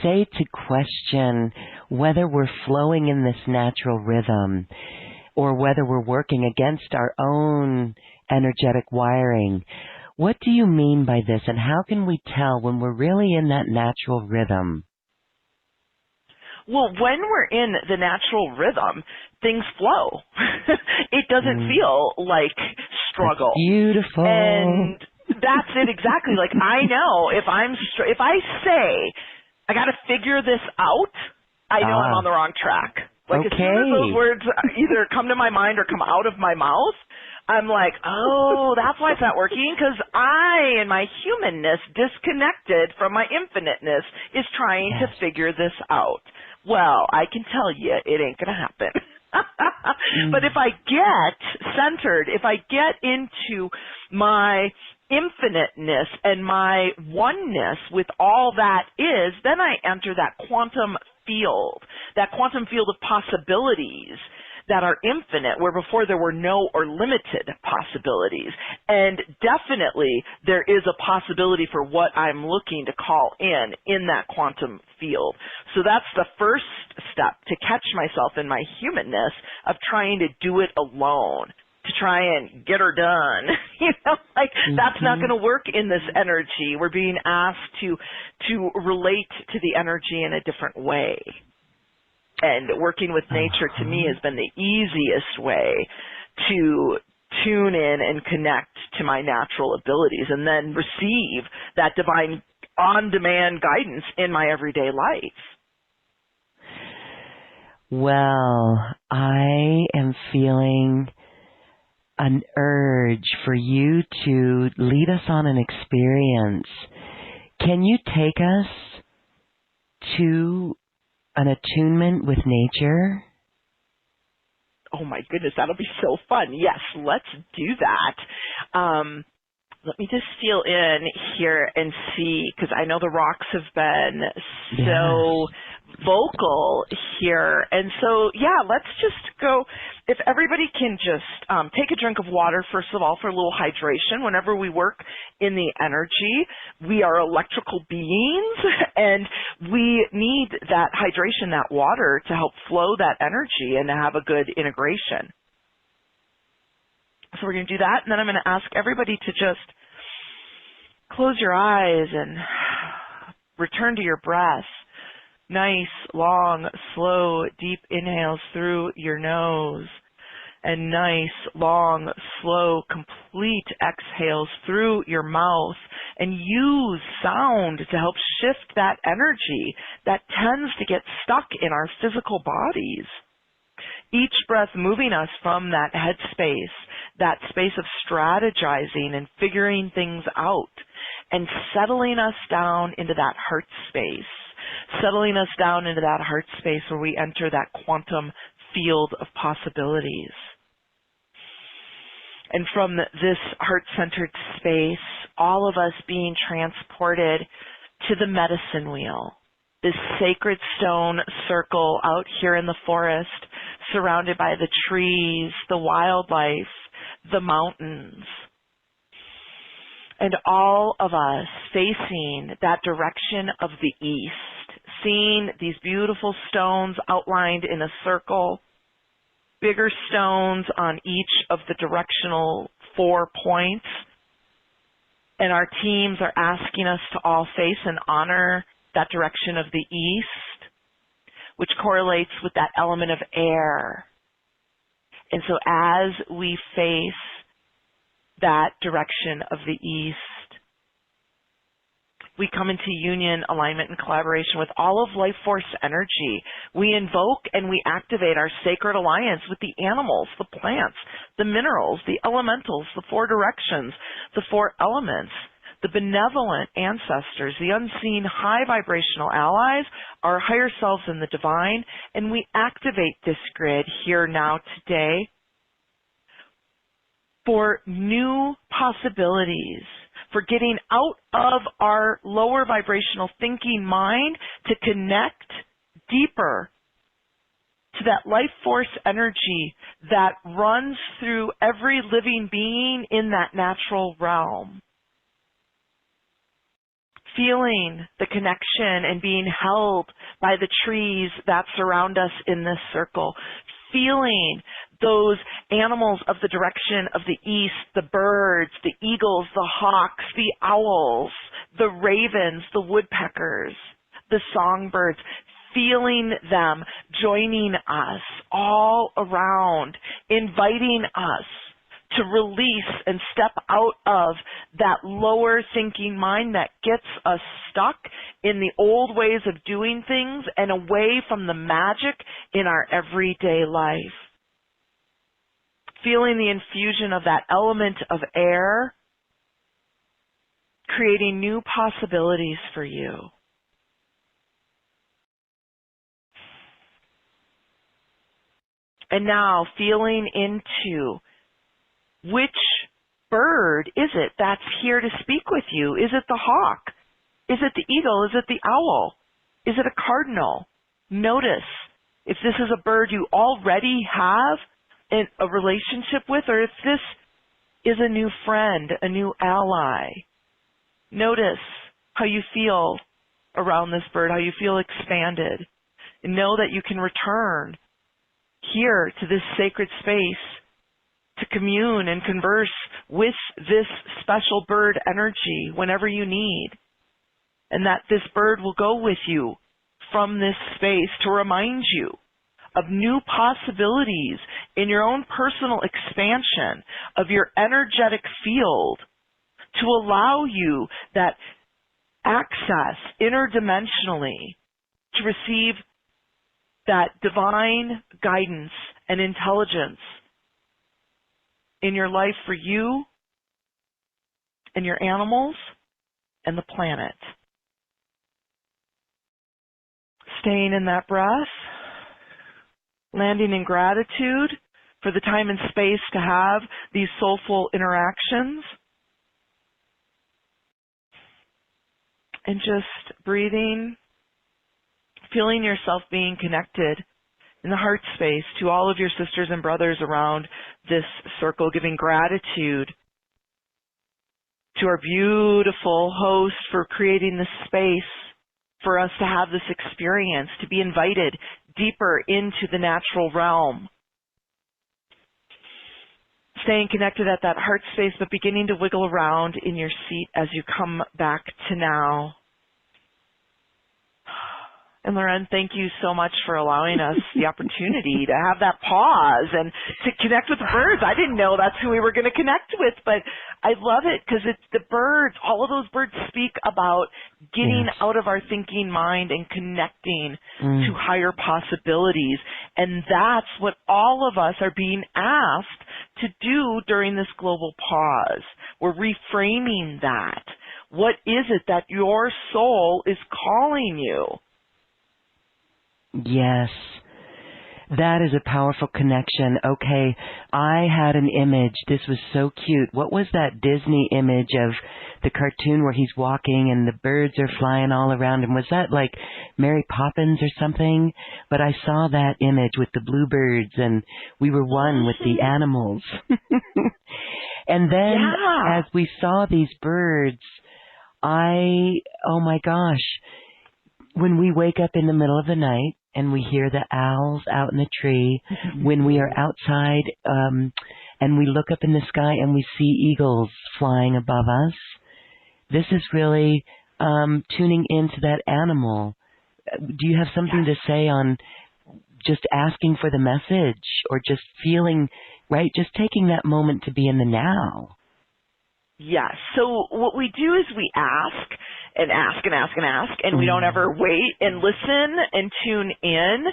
say to question whether we're flowing in this natural rhythm or whether we're working against our own energetic wiring. What do you mean by this, and how can we tell when we're really in that natural rhythm? Well, when we're in the natural rhythm, things flow. It doesn't feel like struggle. That's beautiful. And that's it exactly. Like, I know if I say I got to figure this out, I know I'm on the wrong track. Like, as soon as those words either come to my mind or come out of my mouth, I'm like, oh, that's why it's not working, because I, in my humanness, disconnected from my infiniteness, is trying to figure this out. Well, I can tell you, it ain't going to happen. But if I get centered, if I get into my infiniteness and my oneness with all that is, then I enter that quantum field of possibilities that are infinite, where before there were no or limited possibilities. And definitely there is a possibility for what I'm looking to call in that quantum field. So that's the first step, to catch myself in my humanness of trying to do it alone, to try and get her done. That's not going to work in this energy. We're being asked to relate to the energy in a different way. And working with nature, to me, has been the easiest way to tune in and connect to my natural abilities, and then receive that divine on-demand guidance in my everyday life. Well, I am feeling an urge for you to lead us on an experience. Can you take us to an attunement with nature? Oh my goodness, that'll be so fun. Yes, let's do that. Let me just feel in here and see, because I know the rocks have been so vocal here. And so, yeah, let's just go. If everybody can just take a drink of water, first of all, for a little hydration. Whenever we work in the energy, we are electrical beings, and we need that hydration, that water, to help flow that energy and to have a good integration. So we're going to do that, and then I'm going to ask everybody to just close your eyes and return to your breath. Nice, long, slow, deep inhales through your nose, and nice, long, slow, complete exhales through your mouth, and use sound to help shift that energy that tends to get stuck in our physical bodies. Each breath moving us from that headspace, that space of strategizing and figuring things out, and settling us down into that heart space, settling us down into that heart space where we enter that quantum field of possibilities. And from this heart-centered space, all of us being transported to the medicine wheel, this sacred stone circle out here in the forest, surrounded by the trees, the wildlife, the mountains. And all of us facing that direction of the east, seeing these beautiful stones outlined in a circle, bigger stones on each of the directional 4 points. And our teams are asking us to all face and honor that direction of the east, which correlates with that element of air. And so as we face that direction of the east, we come into union, alignment, and collaboration with all of life force energy. We invoke and we activate our sacred alliance with the animals, the plants, the minerals, the elementals, the 4 directions, the 4 elements, the benevolent ancestors, the unseen high vibrational allies, our higher selves in the divine, and we activate this grid here now today for new possibilities, for getting out of our lower vibrational thinking mind to connect deeper to that life force energy that runs through every living being in that natural realm. Feeling the connection and being held by the trees that surround us in this circle. Feeling those animals of the direction of the east, the birds, the eagles, the hawks, the owls, the ravens, the woodpeckers, the songbirds, feeling them joining us all around, inviting us to release and step out of that lower thinking mind that gets us stuck in the old ways of doing things and away from the magic in our everyday life. Feeling the infusion of that element of air, creating new possibilities for you. And now feeling into which bird is it that's here to speak with you? Is it the hawk? Is it the eagle? Is it the owl? Is it a cardinal? Notice if this is a bird you already have a relationship with, or if this is a new friend, a new ally. Notice how you feel around this bird, how you feel expanded. And know that you can return here to this sacred space to commune and converse with this special bird energy whenever you need. And that this bird will go with you from this space to remind you of new possibilities in your own personal expansion of your energetic field, to allow you that access interdimensionally to receive that divine guidance and intelligence in your life for you and your animals and the planet. Staying in that breath, landing in gratitude for the time and space to have these soulful interactions, and just breathing, feeling yourself being connected in the heart space to all of your sisters and brothers around this circle, giving gratitude to our beautiful host for creating this space for us to have this experience, to be invited deeper into the natural realm. Staying connected at that heart space, but beginning to wiggle around in your seat as you come back to now. And Loren, thank you so much for allowing us the opportunity to have that pause and to connect with the birds. I didn't know that's who we were going to connect with, but I love it because it's the birds. All of those birds speak about getting out of our thinking mind and connecting to higher possibilities. And that's what all of us are being asked to do during this global pause. We're reframing that. What is it that your soul is calling you? Yes, that is a powerful connection. Okay, I had an image. This was so cute. What was that Disney image of the cartoon where he's walking and the birds are flying all around him? Was that like Mary Poppins or something? But I saw that image with the bluebirds and we were one with the animals. And then as we saw these birds, oh my gosh, when we wake up in the middle of the night and we hear the owls out in the tree, when we are outside and we look up in the sky and we see eagles flying above us, this is really tuning into that animal. Do you have something to say on just asking for the message or just feeling, right, just taking that moment to be in the now? Yes. So what we do is we ask and ask and ask and ask, and we don't ever wait and listen and tune in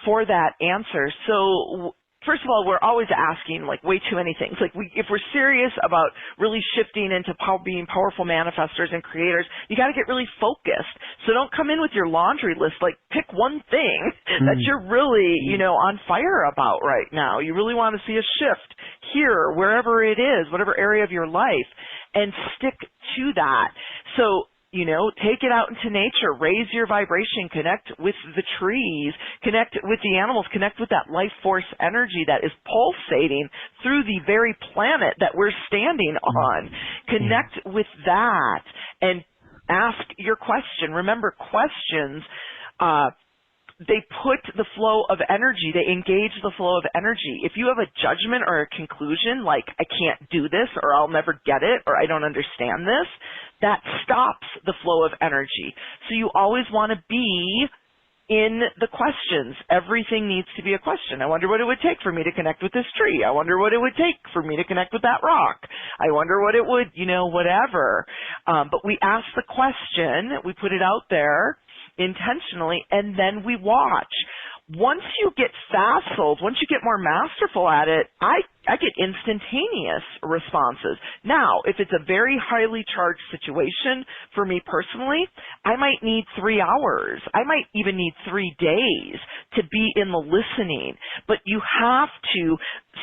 for that answer. So first of all, we're always asking like way too many things. Like if we're serious about really shifting into being powerful manifestors and creators, you got to get really focused. So don't come in with your laundry list. Like pick one thing that you're really, on fire about right now. You really want to see a shift here, wherever it is, whatever area of your life, and stick to that. So take it out into nature, raise your vibration, connect with the trees, connect with the animals, connect with that life force energy that is pulsating through the very planet that we're standing on. Connect with that and ask your question. Remember, questions they put the flow of energy, they engage the flow of energy. If you have a judgment or a conclusion, like I can't do this, or I'll never get it, or I don't understand this, that stops the flow of energy. So you always want to be in the questions. Everything needs to be a question. I wonder what it would take for me to connect with this tree. I wonder what it would take for me to connect with that rock. I wonder what it would, whatever. But we ask the question, we put it out there intentionally, and then we watch. Once you get facile, once you get more masterful at it, I get instantaneous responses. Now, if it's a very highly charged situation, for me personally, I might need 3 hours. I might even need 3 days to be in the listening. But you have to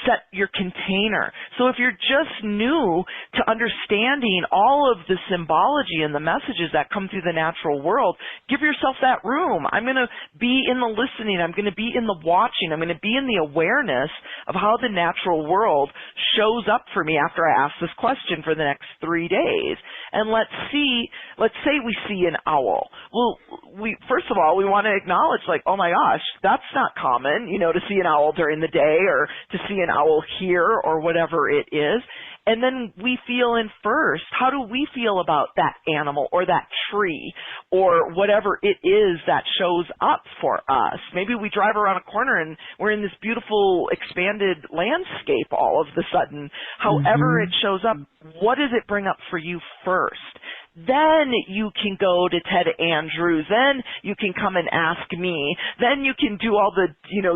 set your container. So if you're just new to understanding all of the symbology and the messages that come through the natural world, give yourself that room. I'm going to be in the listening. I'm going to be in the watching. I'm going to be in the awareness of how the natural world shows up for me after I ask this question for the next 3 days. And let's say we see an owl. Well, first of all, we want to acknowledge, like, oh my gosh, that's not common, to see an owl during the day, or to see an owl here, or whatever it is. And then we feel in first, how do we feel about that animal or that tree or whatever it is that shows up for us? Maybe we drive around a corner and we're in this beautiful expanded landscape all of a sudden. However it shows up, what does it bring up for you first? Then you can go to Ted Andrews. Then you can come and ask me. Then you can do all the,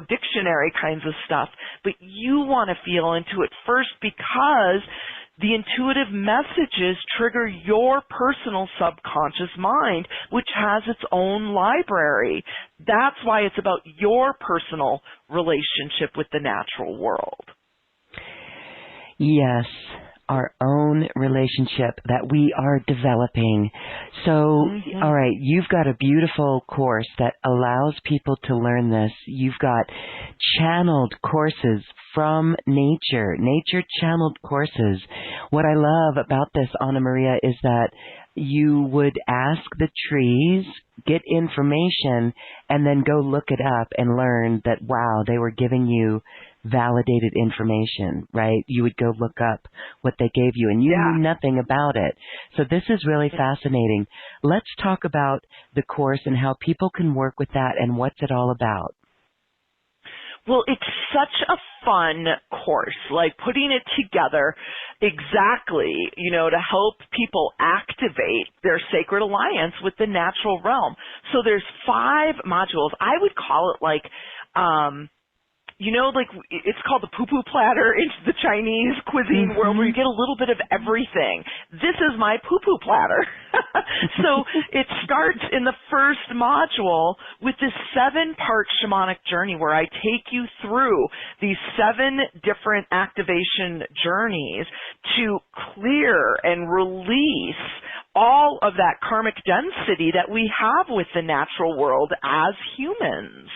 dictionary kinds of stuff. But you want to feel into it first, because the intuitive messages trigger your personal subconscious mind, which has its own library. That's why it's about your personal relationship with the natural world. Yes, our own relationship that we are developing. So, all right, you've got a beautiful course that allows people to learn this. You've got channeled courses from nature channeled courses. What I love about this, Anna Maria, is that you would ask the trees, get information, and then go look it up and learn that, wow, they were giving you validated information, right? You would go look up what they gave you, and you knew nothing about it. So this is really fascinating. Let's talk about the course and how people can work with that, and what's it all about. Well, it's such a fun course, like putting it together exactly, to help people activate their sacred alliance with the natural realm. So there's 5 modules. I would call it like, it's called the poo-poo platter in the Chinese cuisine world, where you get a little bit of everything. This is my poo-poo platter. So it starts in the first module with this 7-part shamanic journey, where I take you through these 7 different activation journeys to clear and release all of that karmic density that we have with the natural world as humans.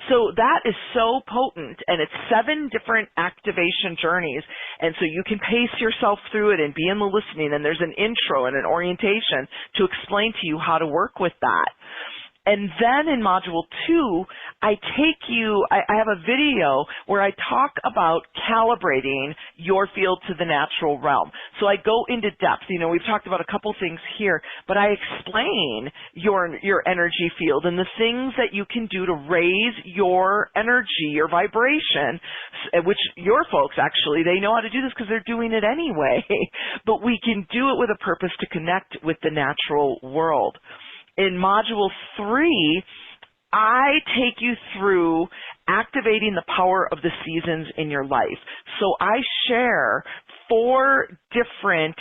So that is so potent, and it's 7 different activation journeys, and so you can pace yourself through it and be in the listening, and there's an intro and an orientation to explain to you how to work with that. And then in Module 2, I have a video where I talk about calibrating your field to the natural realm. So I go into depth. We've talked about a couple things here, but I explain your energy field and the things that you can do to raise your energy, your vibration, which your folks, actually, they know how to do this because they're doing it anyway. But we can do it with a purpose to connect with the natural world. In Module 3, I take you through activating the power of the seasons in your life. So I share 4 different,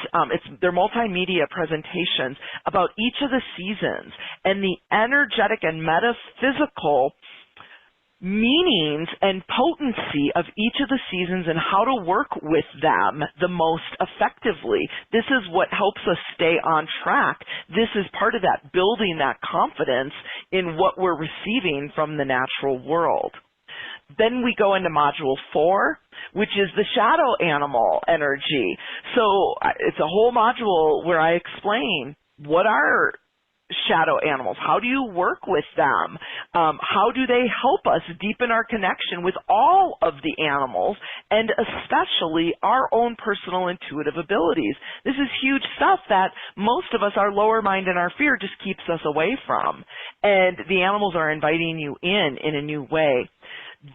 they're multimedia presentations about each of the seasons and the energetic and metaphysical meanings and potency of each of the seasons and how to work with them the most effectively. This is what helps us stay on track. This is part of that, building that confidence in what we're receiving from the natural world. Then we go into Module 4, which is the shadow animal energy. So it's a whole module where I explain what are shadow animals? How do you work with them? How do they help us deepen our connection with all of the animals and especially our own personal intuitive abilities? This is huge stuff that most of us, our lower mind and our fear just keeps us away from. And the animals are inviting you in a new way.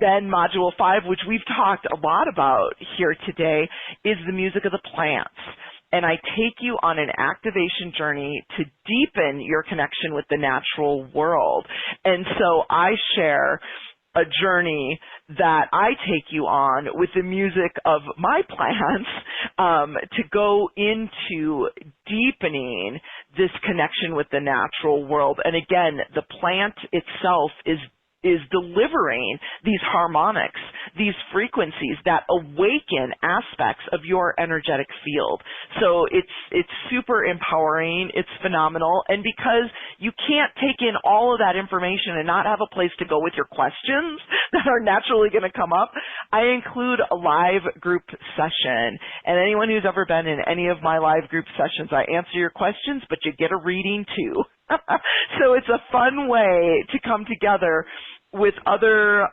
Then Module 5, which we've talked a lot about here today, is the music of the plants. And I take you on an activation journey to deepen your connection with the natural world. And so I share a journey that I take you on with the music of my plants to go into deepening this connection with the natural world. And again, the plant itself is delivering these harmonics, these frequencies that awaken aspects of your energetic field. So it's super empowering, it's phenomenal, and because you can't take in all of that information and not have a place to go with your questions that are naturally going to come up, I include a live group session. And anyone who's ever been in any of my live group sessions, I answer your questions, but you get a reading too. So it's a fun way to come together with other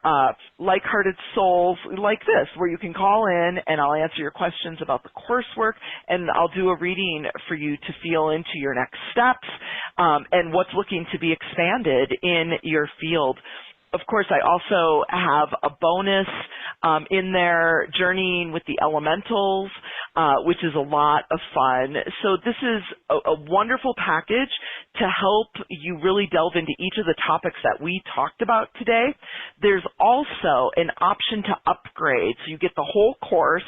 like-hearted souls like this, where you can call in and I'll answer your questions about the coursework, and I'll do a reading for you to feel into your next steps and what's looking to be expanded in your field. Of course, I also have a bonus in there, journeying with the elementals, which is a lot of fun. So this is a wonderful package to help you really delve into each of the topics that we talked about today. There's also an option to upgrade. So you get the whole course,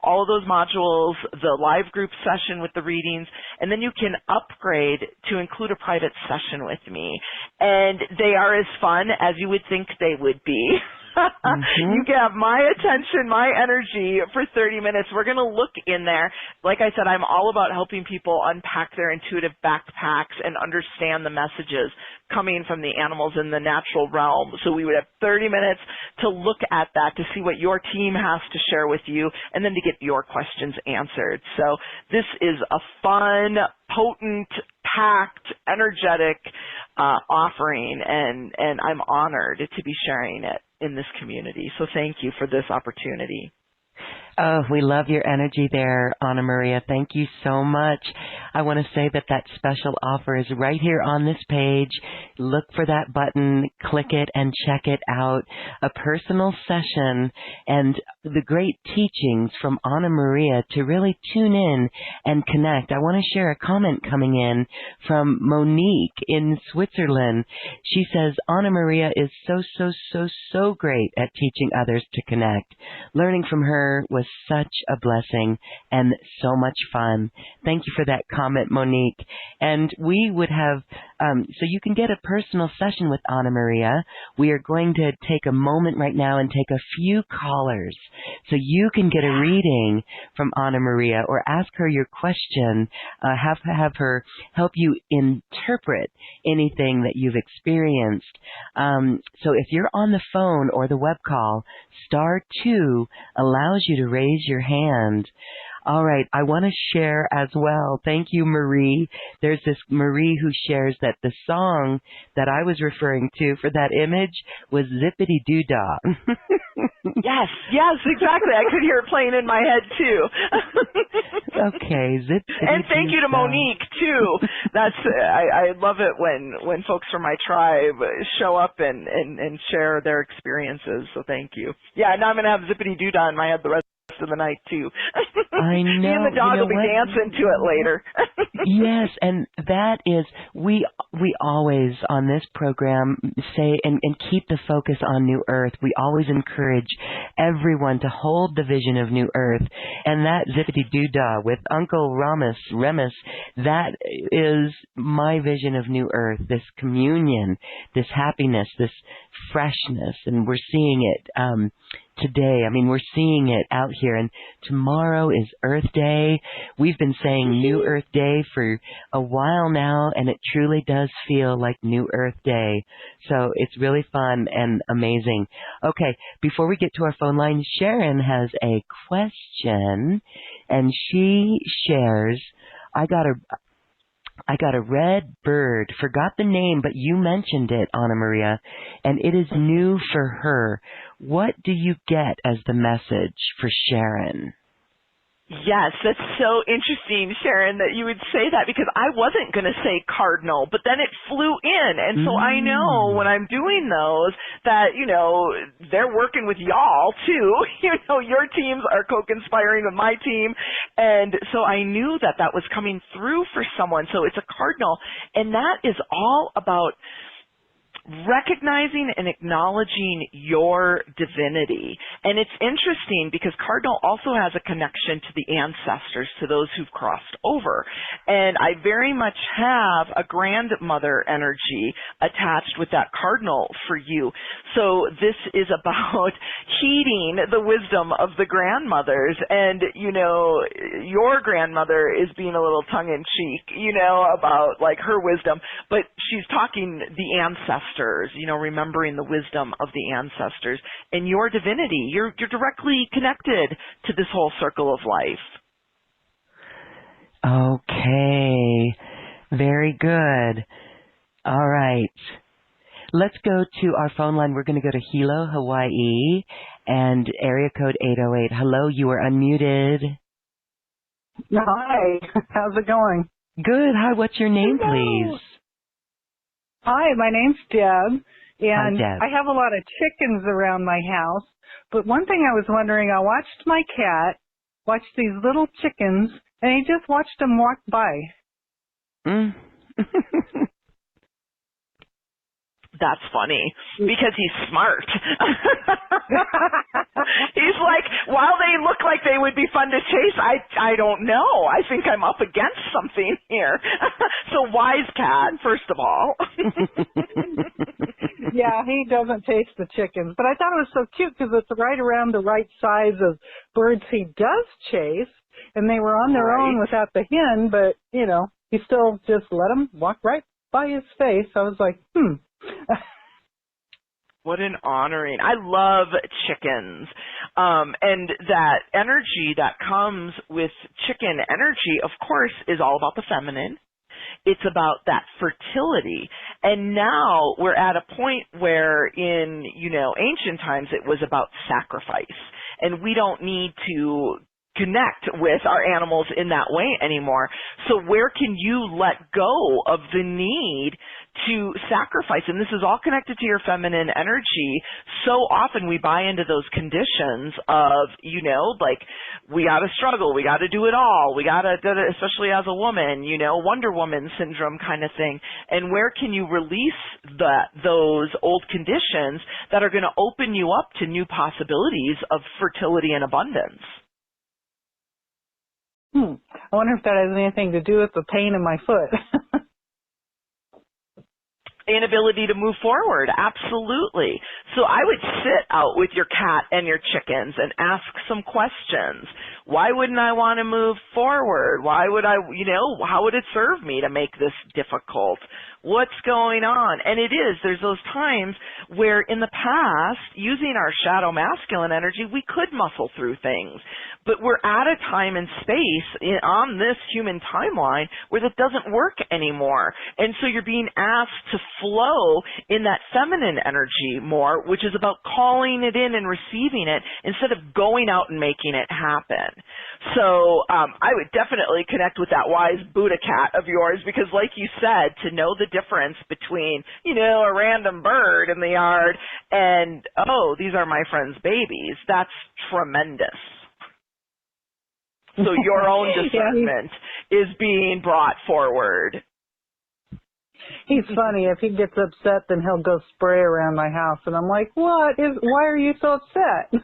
all of those modules, the live group session with the readings, and then you can upgrade to include a private session with me. And they are as fun as you would think they would be. You can have my attention, my energy for 30 minutes. We're going to look in there. Like I said, I'm all about helping people unpack their intuitive backpacks and understand the messages coming from the animals in the natural realm. So we would have 30 minutes to look at that, to see what your team has to share with you, and then to get your questions answered. So this is a fun, potent, packed, energetic offering, and I'm honored to be sharing it in this community. So thank you for this opportunity. Oh, we love your energy there, Anna Maria. Thank you so much. I want to say that that special offer is right here on this page. Look for that button, click it, and check it out. A personal session and the great teachings from Anna Maria to really tune in and connect. I want to share a comment coming in from Monique in Switzerland. She says, Anna Maria is so great at teaching others to connect. Learning from her was such a blessing and so much fun. Thank you for that comment, Monique. And we would have, so you can get a personal session with Anna Maria. We are going to take a moment right now and take a few callers so you can get a reading from Anna Maria or ask her your question, have her help you interpret anything that you've experienced. So if you're on the phone or the web call, *2 allows you to raise your hand. All right, I want to share as well. Thank you, Marie. There's this Marie who shares that the song that I was referring to for that image was Zippity Doo Dah. Yes, exactly. I could hear it playing in my head too. Okay, Zippity. And thank you to Monique too. That's I love it when folks from my tribe show up and share their experiences. So thank you. Yeah, now I'm gonna have Zippity Doo Dah in my head the rest of the night too. I know. Me and the dog will be dancing to it later. Yes, and that is, we always on this program say and keep the focus on New Earth. We always encourage everyone to hold the vision of New Earth. And that Zippity Doo Dah with Uncle Remus, that is my vision of New Earth, this communion, this happiness, this freshness, and we're seeing it today. I mean, we're seeing it out here, and tomorrow is Earth Day. We've been saying New Earth Day for a while now, and it truly does feel like New Earth Day. So it's really fun and amazing. Okay, before we get to our phone line, Sharon has a question, and she shares, I got I got a red bird. Forgot the name, but you mentioned it, Anna Maria, and it is new for her. What do you get as the message for Sharon? Yes, that's so interesting, Sharon, that you would say that, because I wasn't going to say cardinal, but then it flew in. And so I know when I'm doing those that, they're working with y'all too. Your teams are co-conspiring with my team. And so I knew that that was coming through for someone. So it's a cardinal. And that is all about recognizing and acknowledging your divinity. And it's interesting because Cardinal also has a connection to the ancestors, to those who've crossed over. And I very much have a grandmother energy attached with that Cardinal for you. So this is about heeding the wisdom of the grandmothers. And, your grandmother is being a little tongue-in-cheek, about like her wisdom, but she's talking the ancestors, remembering the wisdom of the ancestors. And your divinity, you're directly connected to this whole circle of life. Okay. Very good. All right. Let's go to our phone line. We're going to go to Hilo, Hawaii, and area code 808. Hello, you are unmuted. Hi. How's it going? Good. Hi, what's your name, Hello. please? Hi, my name's Deb, and Hi, Deb. I have a lot of chickens around my house. But one thing I was wondering, I watched my cat watch these little chickens, and he just watched them walk by. Mm. That's funny because he's smart. He's like, while they look like they would be fun to chase, I don't know. I think I'm up against something here. So wise cat, first of all. Yeah, he doesn't chase the chickens. But I thought it was so cute because it's right around the right size of birds he does chase. And they were on their own without the hen, but, he still just let them walk right by his face. I was like, What an honoring. I love chickens. And that energy that comes with chicken energy, of course, is all about the feminine. It's about that fertility. And now we're at a point where in, ancient times it was about sacrifice. And we don't need to connect with our animals in that way anymore. So where can you let go of the need to sacrifice? And this is all connected to your feminine energy. So often we buy into those conditions of, like, we got to struggle, we got to do it all, we got to, especially as a woman, Wonder Woman syndrome kind of thing. And where can you release those old conditions that are going to open you up to new possibilities of fertility and abundance? I wonder if that has anything to do with the pain in my foot. Inability to move forward, absolutely. So I would sit out with your cat and your chickens and ask some questions. Why wouldn't I want to move forward? Why would I, how would it serve me to make this difficult? What's going on? And there's those times where in the past, using our shadow masculine energy, we could muscle through things. But we're at a time and space on this human timeline where that doesn't work anymore. And so you're being asked to flow in that feminine energy more, which is about calling it in and receiving it instead of going out and making it happen. So I would definitely connect with that wise Buddha cat of yours because, like you said, to know the difference between, a random bird in the yard and, oh, these are my friend's babies, that's tremendous. So your own discernment is being brought forward. He's funny. If he gets upset, then he'll go spray around my house. And I'm like, why are you so upset?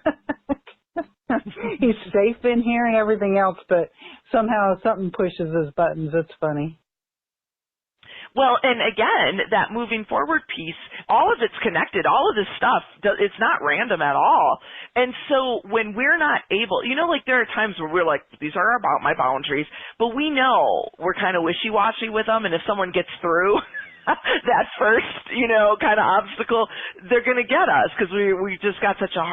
He's safe in here and everything else, but somehow something pushes his buttons. It's funny. Well, and again, that moving forward piece, all of it's connected. All of this stuff, it's not random at all. And so when we're not able, like there are times where we're like, these are about my boundaries, but we know we're kind of wishy-washy with them, and if someone gets through, that first, kind of obstacle, they're going to get us because we just got such a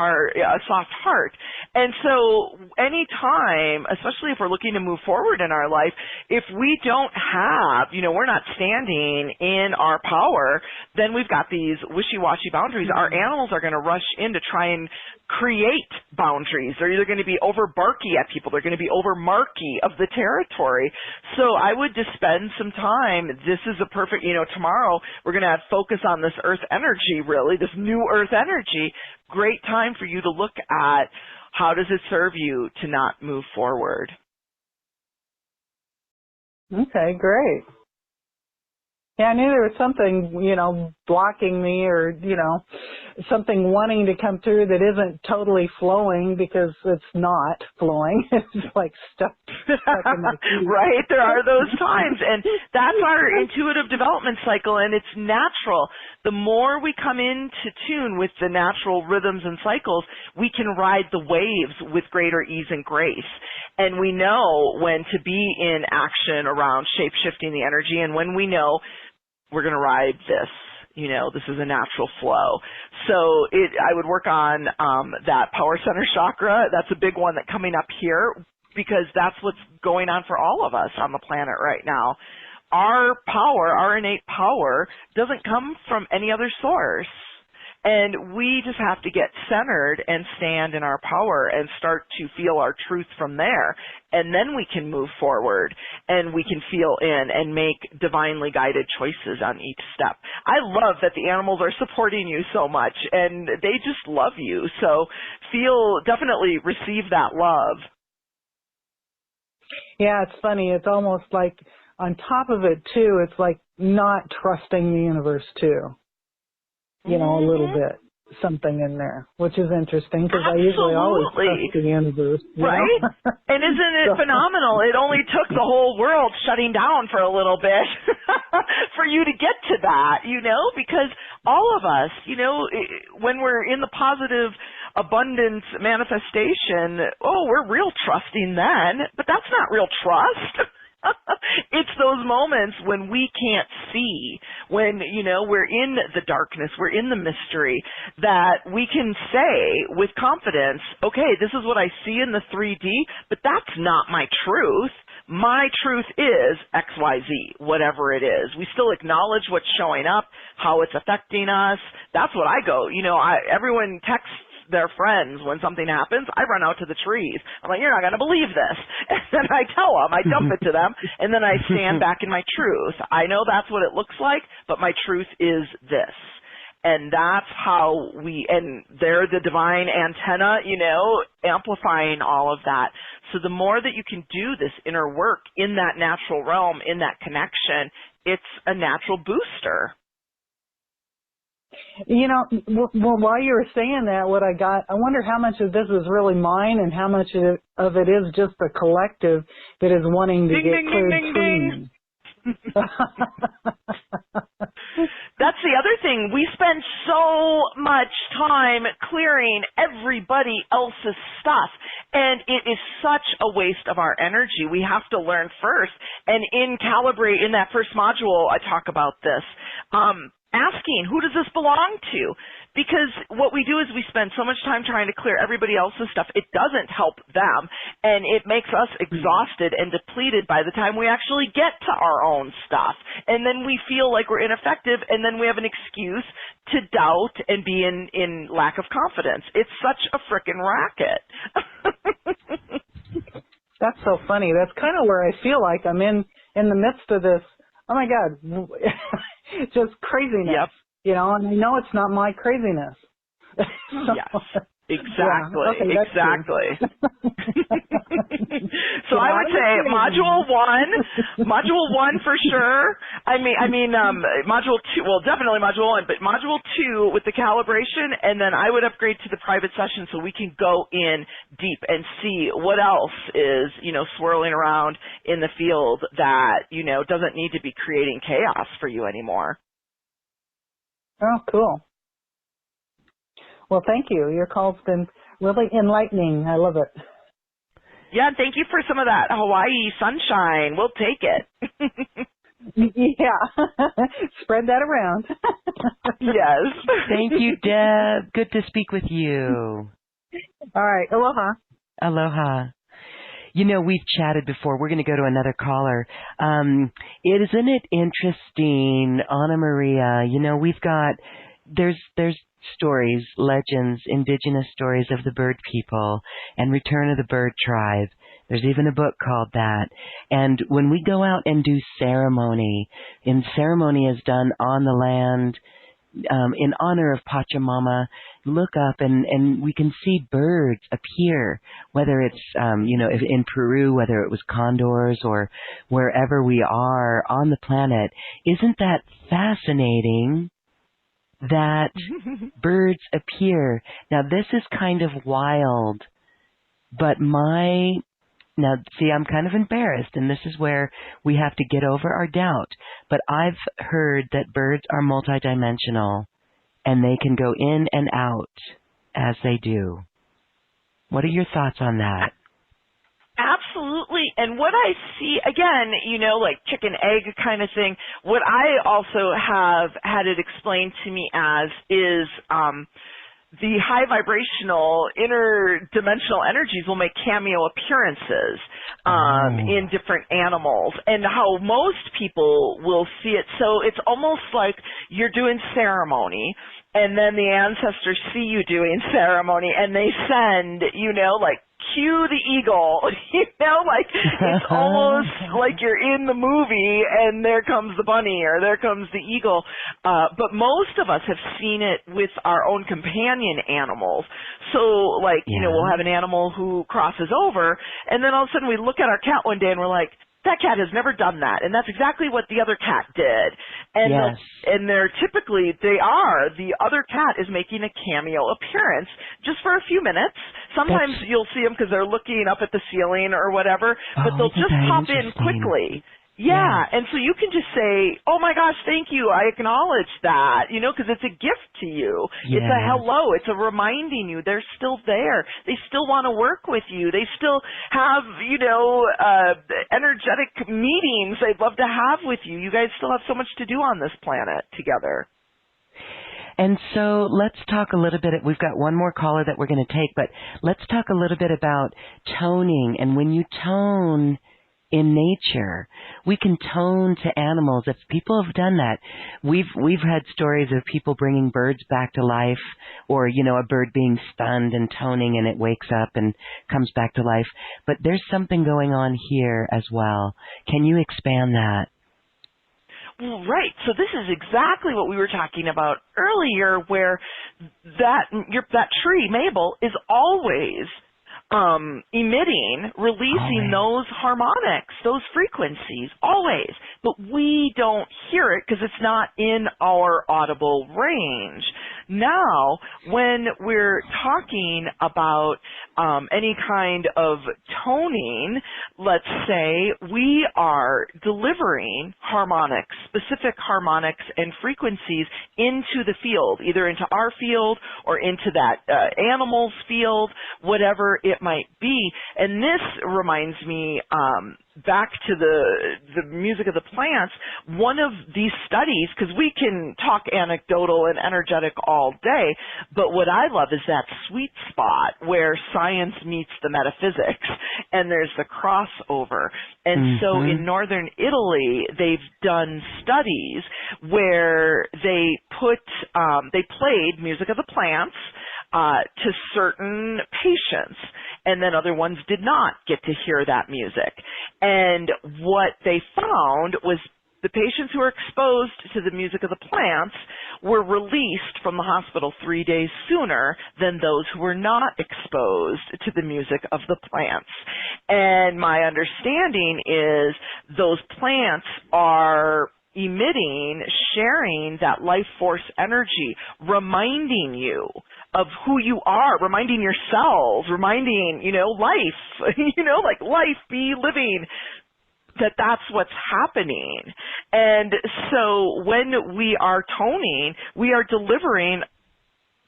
soft heart. And so anytime, especially if we're looking to move forward in our life, if we don't have, we're not standing in our power, then we've got these wishy-washy boundaries. Our animals are going to rush in to try and create boundaries. They're either going to be over barky at people, they're going to be over marky of the territory. So I would just spend some time. This is a perfect, tomorrow we're going to have focus on this earth energy, really, this new earth energy. Great time for you to look at how does it serve you to not move forward. Okay, great. Yeah, I knew there was something, blocking me or, something wanting to come through that isn't totally flowing because it's not flowing. It's like stuck in my teeth. Right, there are those times. And that's our intuitive development cycle, and it's natural. The more we come into tune with the natural rhythms and cycles, we can ride the waves with greater ease and grace. And we know when to be in action around shape-shifting the energy, and when we know we're going to ride this. This is a natural flow. So I would work on that power center chakra. That's a big one that's coming up here because that's what's going on for all of us on the planet right now. Our power, our innate power, doesn't come from any other source. And we just have to get centered and stand in our power and start to feel our truth from there. And then we can move forward and we can feel in and make divinely guided choices on each step. I love that the animals are supporting you so much and they just love you. So definitely receive that love. Yeah, it's funny. It's almost like on top of it too, it's like not trusting the universe too. A little bit, something in there, which is interesting because I usually always trust the universe. Right? And isn't it phenomenal? It only took the whole world shutting down for a little bit for you to get to that, because all of us, when we're in the positive abundance manifestation, we're real trusting then, but that's not real trust. It's those moments when we can't see, when, we're in the darkness, we're in the mystery, that we can say with confidence, okay, this is what I see in the 3D, but that's not my truth. My truth is XYZ, whatever it is. We still acknowledge what's showing up, how it's affecting us. That's what I go, everyone texts their friends when something happens. I run out to the trees. I'm like, you're not going to believe this. And then I tell them, I dump it to them, and then I stand back in my truth. I know that's what it looks like, but my truth is this. And that's how and they're the divine antenna, amplifying all of that. So the more that you can do this inner work in that natural realm, in that connection, it's a natural booster. While you were saying that, I wonder how much of this is really mine and how much of it is just the collective that is wanting to get cleared clean. That's the other thing. We spend so much time clearing everybody else's stuff, and it is such a waste of our energy. We have to learn first, and in that first module, I talk about this. Asking, who does this belong to? Because what we do is we spend so much time trying to clear everybody else's stuff. It doesn't help them, and it makes us exhausted and depleted by the time we actually get to our own stuff. And then we feel like we're ineffective, and then we have an excuse to doubt and be in lack of confidence. It's such a frickin' racket. That's so funny. That's kind of where I feel like I'm in the midst of this. Oh my God. Just craziness, yep. And I know it's not my craziness. Yes, exactly, yeah, okay, exactly. So I would say module one for sure. I mean, module 2, well, definitely module 1, but module 2 with the calibration, and then I would upgrade to the private session so we can go in deep and see what else is, swirling around in the field that, doesn't need to be creating chaos for you anymore. Oh, cool. Well, thank you. Your call's been really enlightening. I love it. Yeah, thank you for some of that Hawaii sunshine. We'll take it. Yeah. Spread that around. Yes. Thank you, Deb. Good to speak with you. All right. Aloha. Aloha. You know, we've chatted before. We're going to go to another caller. Isn't it interesting, Anna Maria? You know, there's stories, legends, indigenous stories of the bird people and Return of the Bird Tribe. There's even a book called that. And when we go out and do ceremony, and ceremony is done on the land, in honor of Pachamama, look up and we can see birds appear, whether it's, in Peru, whether it was condors or wherever we are on the planet. Isn't that fascinating that birds appear? Now, this is kind of wild, but now, see, I'm kind of embarrassed, and this is where we have to get over our doubt. But I've heard that birds are multidimensional, and they can go in and out as they do. What are your thoughts on that? Absolutely. And what I see, again, like chicken egg kind of thing, what I also have had it explained to me as is the high vibrational interdimensional energies will make cameo appearances in different animals, and how most people will see it. So it's almost like you're doing ceremony, and then the ancestors see you doing ceremony, and they send, like, cue the eagle, like it's almost like you're in the movie and there comes the bunny or there comes the eagle. But most of us have seen it with our own companion animals. So like, we'll have an animal who crosses over, and then all of a sudden we look at our cat one day and we're like, that cat has never done that, and that's exactly what the other cat did. And the other cat is making a cameo appearance just for a few minutes. Sometimes you'll see them because they're looking up at the ceiling or whatever, but they'll just pop in quickly. Yeah, and so you can just say, oh my gosh, thank you, I acknowledge that, because it's a gift to you. It's a hello, it's a reminding you they're still there. They still want to work with you. They still have, energetic meetings they'd love to have with you. You guys still have so much to do on this planet together. And so let's talk a little bit. We've got one more caller that we're going to take, but let's talk a little bit about toning. And when you tone in nature, we can tone to animals. If people have done that, we've had stories of people bringing birds back to life, or a bird being stunned and toning and it wakes up and comes back to life. But there's something going on here as well. Can you expand that? Right. So this is exactly what we were talking about earlier, where that tree, Mabel, is always releasing those harmonics, those frequencies, always. But we don't hear it because it's not in our audible range. Now, when we're talking about any kind of toning, let's say we are delivering harmonics, specific harmonics and frequencies into the field, either into our field or into that animal's field, whatever it might be. And this reminds me back to the music of the plants. One of these studies, because we can talk anecdotal and energetic all day, but what I love is that sweet spot where science meets the metaphysics, and there's the crossover. And so in northern Italy, they've done studies where they played music of the plants to certain patients, and then other ones did not get to hear that music. And what they found was the patients who were exposed to the music of the plants were released from the hospital 3 days sooner than those who were not exposed to the music of the plants. And my understanding is those plants are emitting, sharing that life force energy, reminding you of who you are, reminding yourselves, reminding, life, like life be living, that's what's happening. And so when we are toning, we are delivering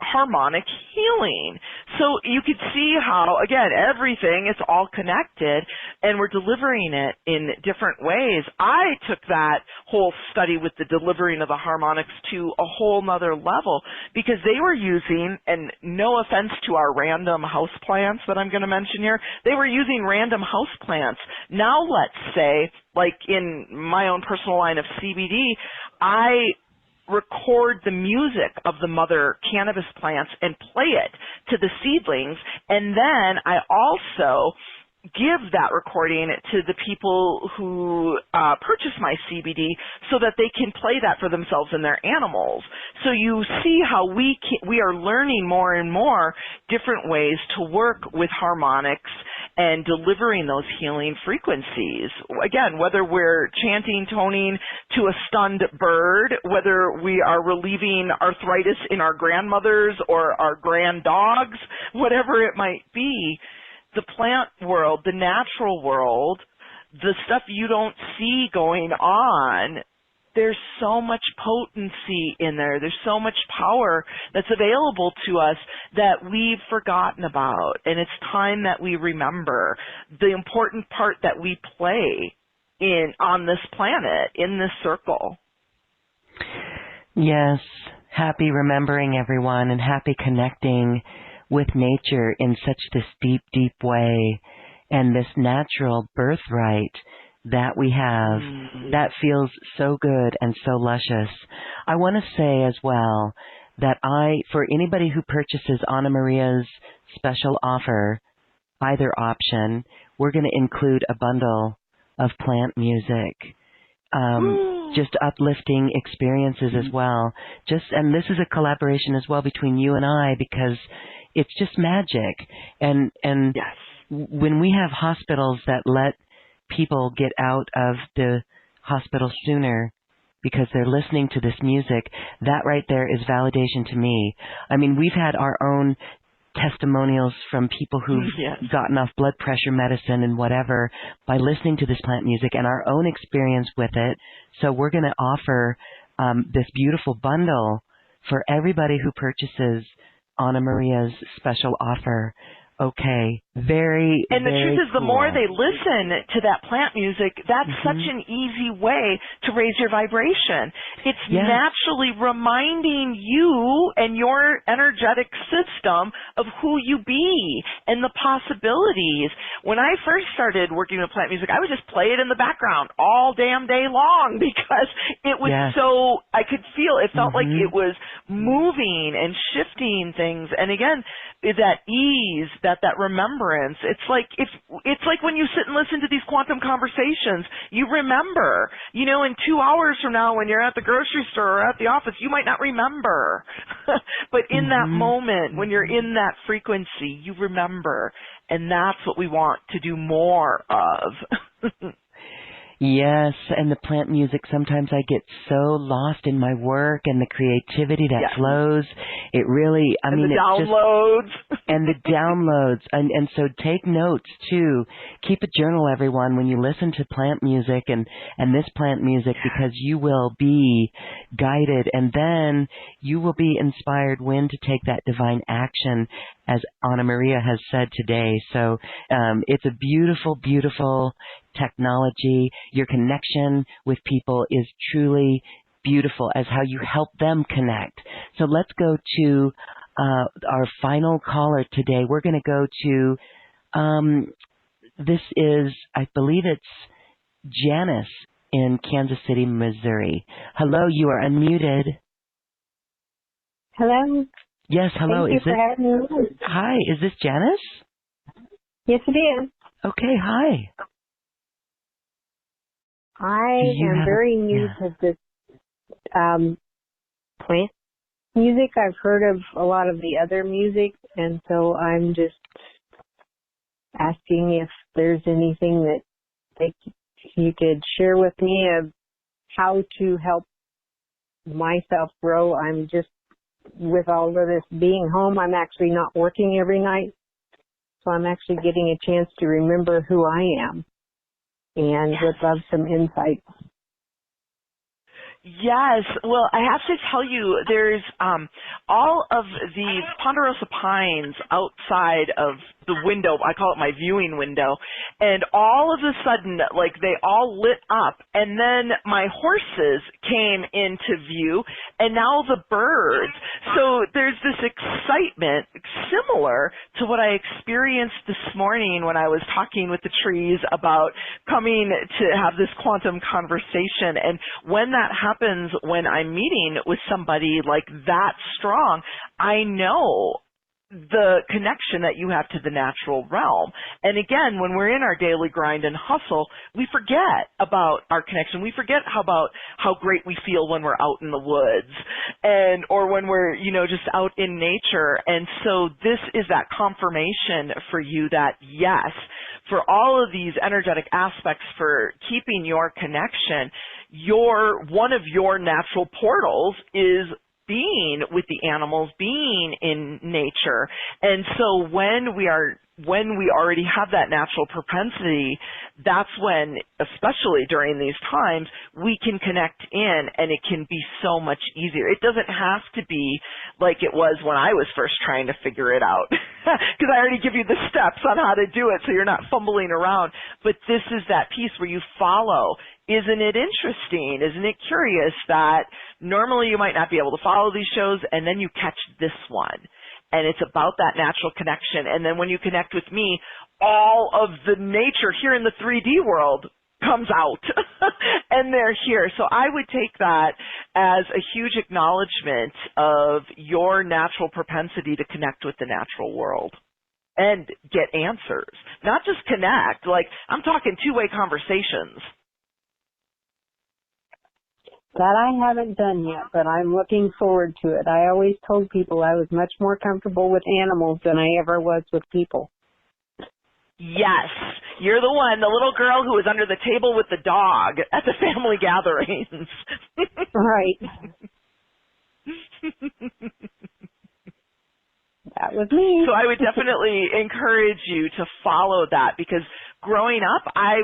harmonic healing. So you could see how, again, everything is all connected. and we're delivering it in different ways. I took that whole study with the delivering of the harmonics to a whole nother level because they were using, and no offense to our random house plants that I'm going to mention here, they were using random house plants. Now let's say, like in my own personal line of CBD, I record the music of the mother cannabis plants and play it to the seedlings, and then I also give that recording to the people who purchase my CBD so that they can play that for themselves and their animals. So you see how we are learning more and more different ways to work with harmonics and delivering those healing frequencies. Again, whether we're chanting, toning to a stunned bird, whether we are relieving arthritis in our grandmothers or our grand dogs, whatever it might be, the plant world, the natural world, the stuff you don't see going on, there's so much potency in there. There's so much power that's available to us that we've forgotten about. And it's time that we remember the important part that we play on this planet, in this circle. Yes. Happy remembering, everyone, and happy connecting with nature in such this deep, deep way, and this natural birthright that we have that feels so good and so luscious. I want to say as well that for anybody who purchases Anna Maria's special offer, either option, we're going to include a bundle of plant music. Just uplifting experiences as well. And this is a collaboration as well between you and I, because it's just magic. And yes, when we have hospitals that let people get out of the hospital sooner because they're listening to this music, that right there is validation to me. I mean, we've had our own testimonials from people who've gotten off blood pressure medicine and whatever by listening to this plant music and our own experience with it. So we're going to offer this beautiful bundle for everybody who purchases Anna Maria's special offer. Okay, And the truth is, the more they listen to that plant music, that's such an easy way to raise your vibration. It's naturally reminding you and your energetic system of who you be and the possibilities. When I first started working with plant music, I would just play it in the background all damn day long because it was so, I could feel, it felt like it was moving and shifting things. And again, that ease, that remembrance. It's like when you sit and listen to these quantum conversations, you remember. You know, in 2 hours from now when you're at the grocery store or at the office, you might not remember. But in that moment, when you're in that frequency, you remember. And that's what we want to do more of. Yes, and the plant music, sometimes I get so lost in my work and the creativity that flows. It really, I mean, the downloads. And the downloads. And so take notes, too. Keep a journal, everyone, when you listen to plant music and this plant music, because you will be guided, and then you will be inspired when to take that divine action, as Anna Maria has said today. So it's a beautiful, beautiful technology. Your connection with people is truly beautiful as how you help them connect. So let's go to our final caller today. We're going to go to, this is, I believe it's Janice in Kansas City, Missouri. Hello, you are unmuted. Hello. Yes, hello. Thank you for having me on. Hi, is this Janice? Yes, it is. Okay, hi. I am very new to this plant music. I've heard of a lot of the other music, and so I'm just asking if there's anything that you could share with me of how to help myself grow. I'm just, with all of this being home, I'm actually not working every night, so I'm actually getting a chance to remember who I am, and would love some insight. Yes. Well, I have to tell you, there's all of the ponderosa pines outside of the window. I call it my viewing window. And all of a sudden, like, they all lit up. And then my horses came into view, and now the birds. So there's this excitement similar to what I experienced this morning when I was talking with the trees about coming to have this quantum conversation. And when that happens, when I'm meeting with somebody like that strong, I know the connection that you have to the natural realm. And again, when we're in our daily grind and hustle, we forget about our connection. We forget about how great we feel when we're out in the woods and or when we're, just out in nature. And so this is that confirmation for you that yes, for all of these energetic aspects for keeping your connection, one of your natural portals is being with the animals, being in nature. And so when we already have that natural propensity, that's when, especially during these times, we can connect in, and it can be so much easier. It doesn't have to be like it was when I was first trying to figure it out, because I already give you the steps on how to do it so you're not fumbling around. But this is that piece where you follow. Isn't it interesting? Isn't it curious that normally you might not be able to follow these shows, and then you catch this one? And it's about that natural connection. And then when you connect with me, all of the nature here in the 3D world comes out and they're here. So I would take that as a huge acknowledgement of your natural propensity to connect with the natural world and get answers, not just connect. Like, I'm talking two-way conversations. That I haven't done yet, but I'm looking forward to it. I always told people I was much more comfortable with animals than I ever was with people. Yes, you're the one, the little girl who was under the table with the dog at the family gatherings. Right. That was me. So I would definitely encourage you to follow that, because growing up, I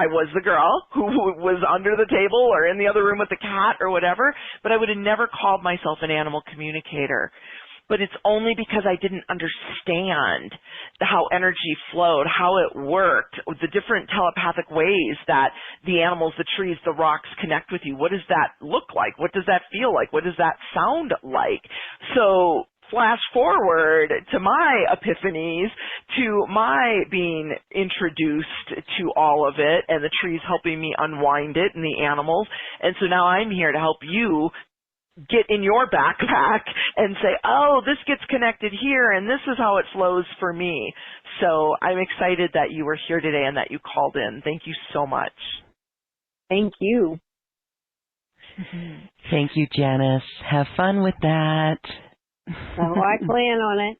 was the girl who was under the table or in the other room with the cat or whatever, but I would have never called myself an animal communicator. But it's only because I didn't understand how energy flowed, how it worked, the different telepathic ways that the animals, the trees, the rocks connect with you. What does that look like? What does that feel like? What does that sound like? So flash forward to my epiphanies, to my being introduced to all of it, and the trees helping me unwind it, and the animals. And so now I'm here to help you get in your backpack and say, oh, this gets connected here, and this is how it flows for me. So I'm excited that you were here today and that you called in. Thank you so much. Thank you. Thank you, Janice. Have fun with that. Oh, I plan on it.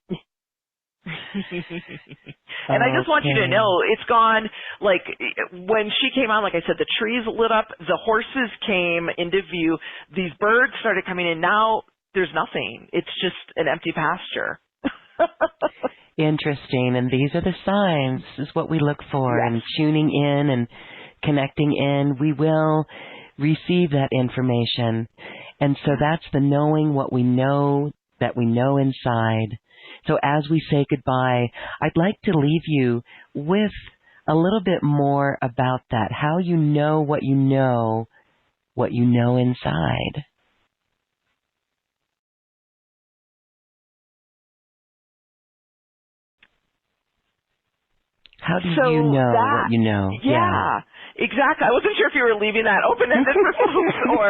And I just want you to know, it's gone, like, when she came on, like I said, the trees lit up, the horses came into view, these birds started coming in. Now there's nothing. It's just an empty pasture. Interesting. And these are the signs. This is what we look for. Yes. And tuning in and connecting in, we will receive that information. And so that's the knowing what we know, that we know inside. So as we say goodbye, I'd like to leave you with a little bit more about that, how you know what you know inside. How do you know what you know? Yeah, exactly. I wasn't sure if you were leaving that open-ended for folks or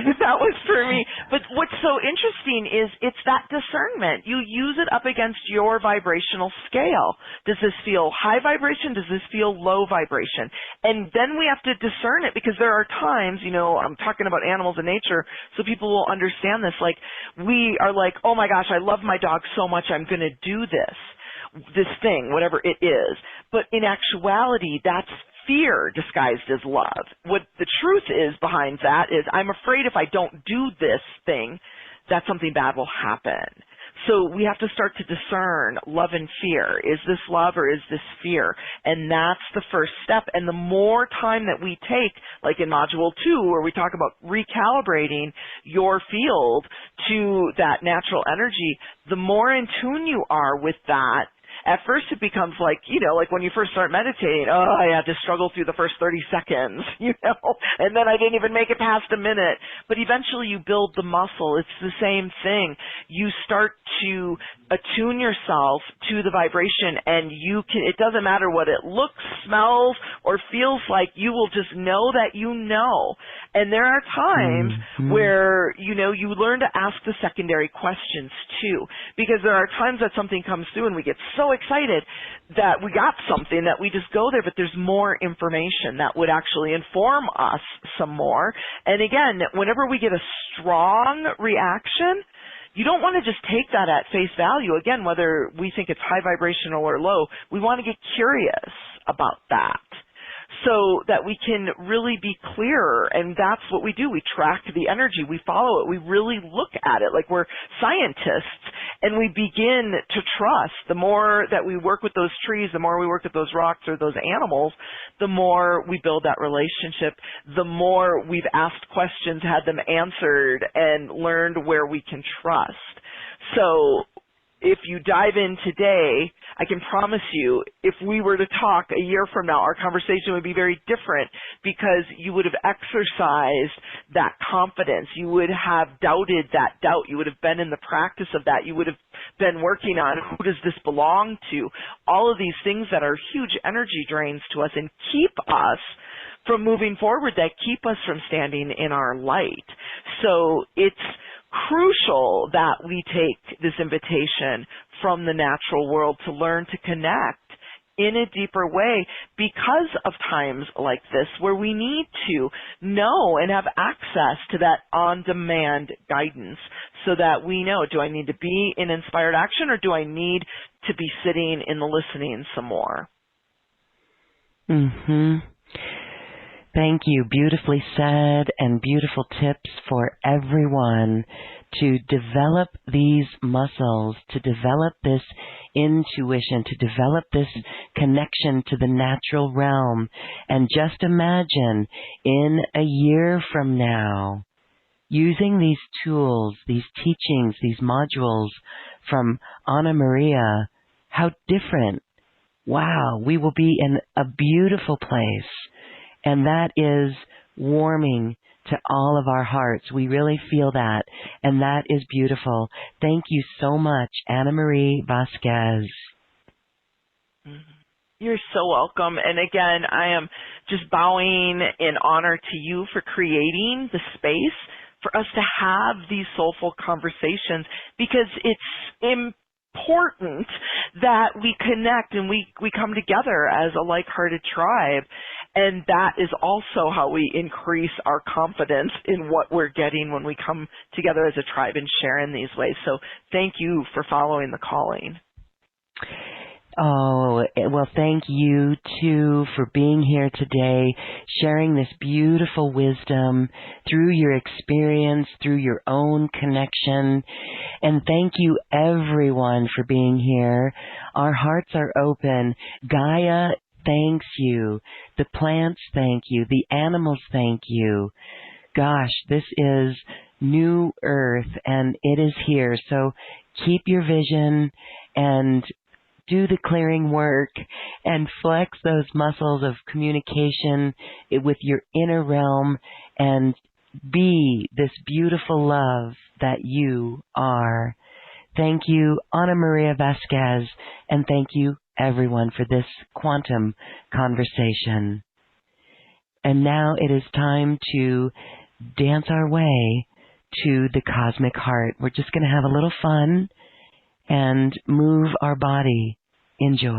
if that was for me. But what's so interesting is it's that discernment. You use it up against your vibrational scale. Does this feel high vibration? Does this feel low vibration? And then we have to discern it, because there are times, I'm talking about animals and nature, so people will understand this. Like, we are like, oh my gosh, I love my dog so much, I'm going to do this thing, whatever it is. But in actuality, that's fear disguised as love. What the truth is behind that is, I'm afraid if I don't do this thing, that something bad will happen. So we have to start to discern love and fear. Is this love or is this fear? And that's the first step. And the more time that we take, like in Module 2, where we talk about recalibrating your field to that natural energy, the more in tune you are with that. At first it becomes like, like when you first start meditating, I had to struggle through the first 30 seconds, and then I didn't even make it past a minute. But eventually you build the muscle. It's the same thing. You start to attune yourself to the vibration, and it doesn't matter what it looks, smells, or feels like, you will just know that you know. And there are times where, you learn to ask the secondary questions too, because there are times that something comes through and we get so excited that we got something that we just go there, but there's more information that would actually inform us some more. And again, whenever we get a strong reaction, you don't want to just take that at face value. Again, whether we think it's high vibrational or low, we want to get curious about that, so that we can really be clearer. And that's what we do. We track the energy. We follow it. We really look at it like we're scientists, and we begin to trust. The more that we work with those trees, the more we work with those rocks or those animals, the more we build that relationship, the more we've asked questions, had them answered, and learned where we can trust. So if you dive in today, I can promise you, if we were to talk a year from now, our conversation would be very different, because you would have exercised that confidence. You would have doubted that doubt. You would have been in the practice of that. You would have been working on, who does this belong to? All of these things that are huge energy drains to us and keep us from moving forward, that keep us from standing in our light. So it's crucial that we take this invitation from the natural world to learn to connect in a deeper way, because of times like this where we need to know and have access to that on-demand guidance, so that we know, do I need to be in inspired action, or do I need to be sitting in the listening some more? Thank you. Beautifully said, and beautiful tips for everyone to develop these muscles, to develop this intuition, to develop this connection to the natural realm. And just imagine, in a year from now, using these tools, these teachings, these modules from Anna Maria, how different. Wow, we will be in a beautiful place. And that is warming to all of our hearts. We really feel that. And that is beautiful. Thank you so much, Anna Marie Vasquez. You're so welcome. And again, I am just bowing in honor to you for creating the space for us to have these soulful conversations, because it's important that we connect and we come together as a like-hearted tribe. And that is also how we increase our confidence in what we're getting when we come together as a tribe and share in these ways. So thank you for following the calling. Oh, well, thank you, too, for being here today, sharing this beautiful wisdom through your experience, through your own connection. And thank you, everyone, for being here. Our hearts are open. Gaia thanks you. The plants thank you. The animals thank you. Gosh, this is New Earth, and it is here. So keep your vision and do the clearing work and flex those muscles of communication with your inner realm and be this beautiful love that you are. Thank you, Ana Maria Vasquez, and thank you, everyone, for this quantum conversation. And now it is time to dance our way to the cosmic heart. We're just going to have a little fun and move our body. Enjoy.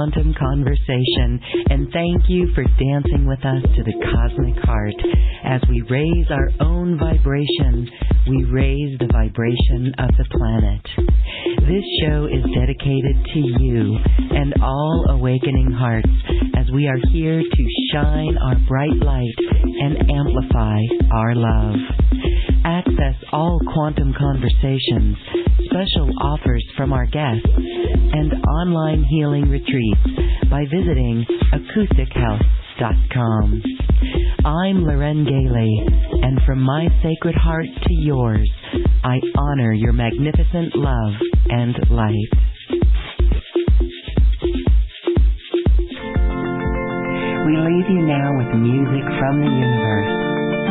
quantum conversation, and thank you for dancing with us to the cosmic heart. As we raise our own vibration, we raise the vibration of the planet. This show is dedicated to you and all awakening hearts, as we are here to shine our bright light and amplify our love. Access all quantum conversations, special offers from our guests, and online healing retreats by visiting acoustichealth.com. I'm Loren Gailey, and from my sacred heart to yours, I honor your magnificent love and light. We leave you now with music from the universe.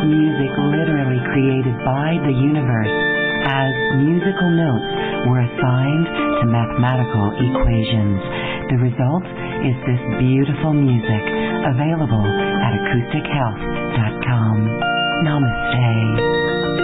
Music literally created by the universe, as musical notes were assigned to mathematical equations. The result is this beautiful music, available at acoustichealth.com. Namaste.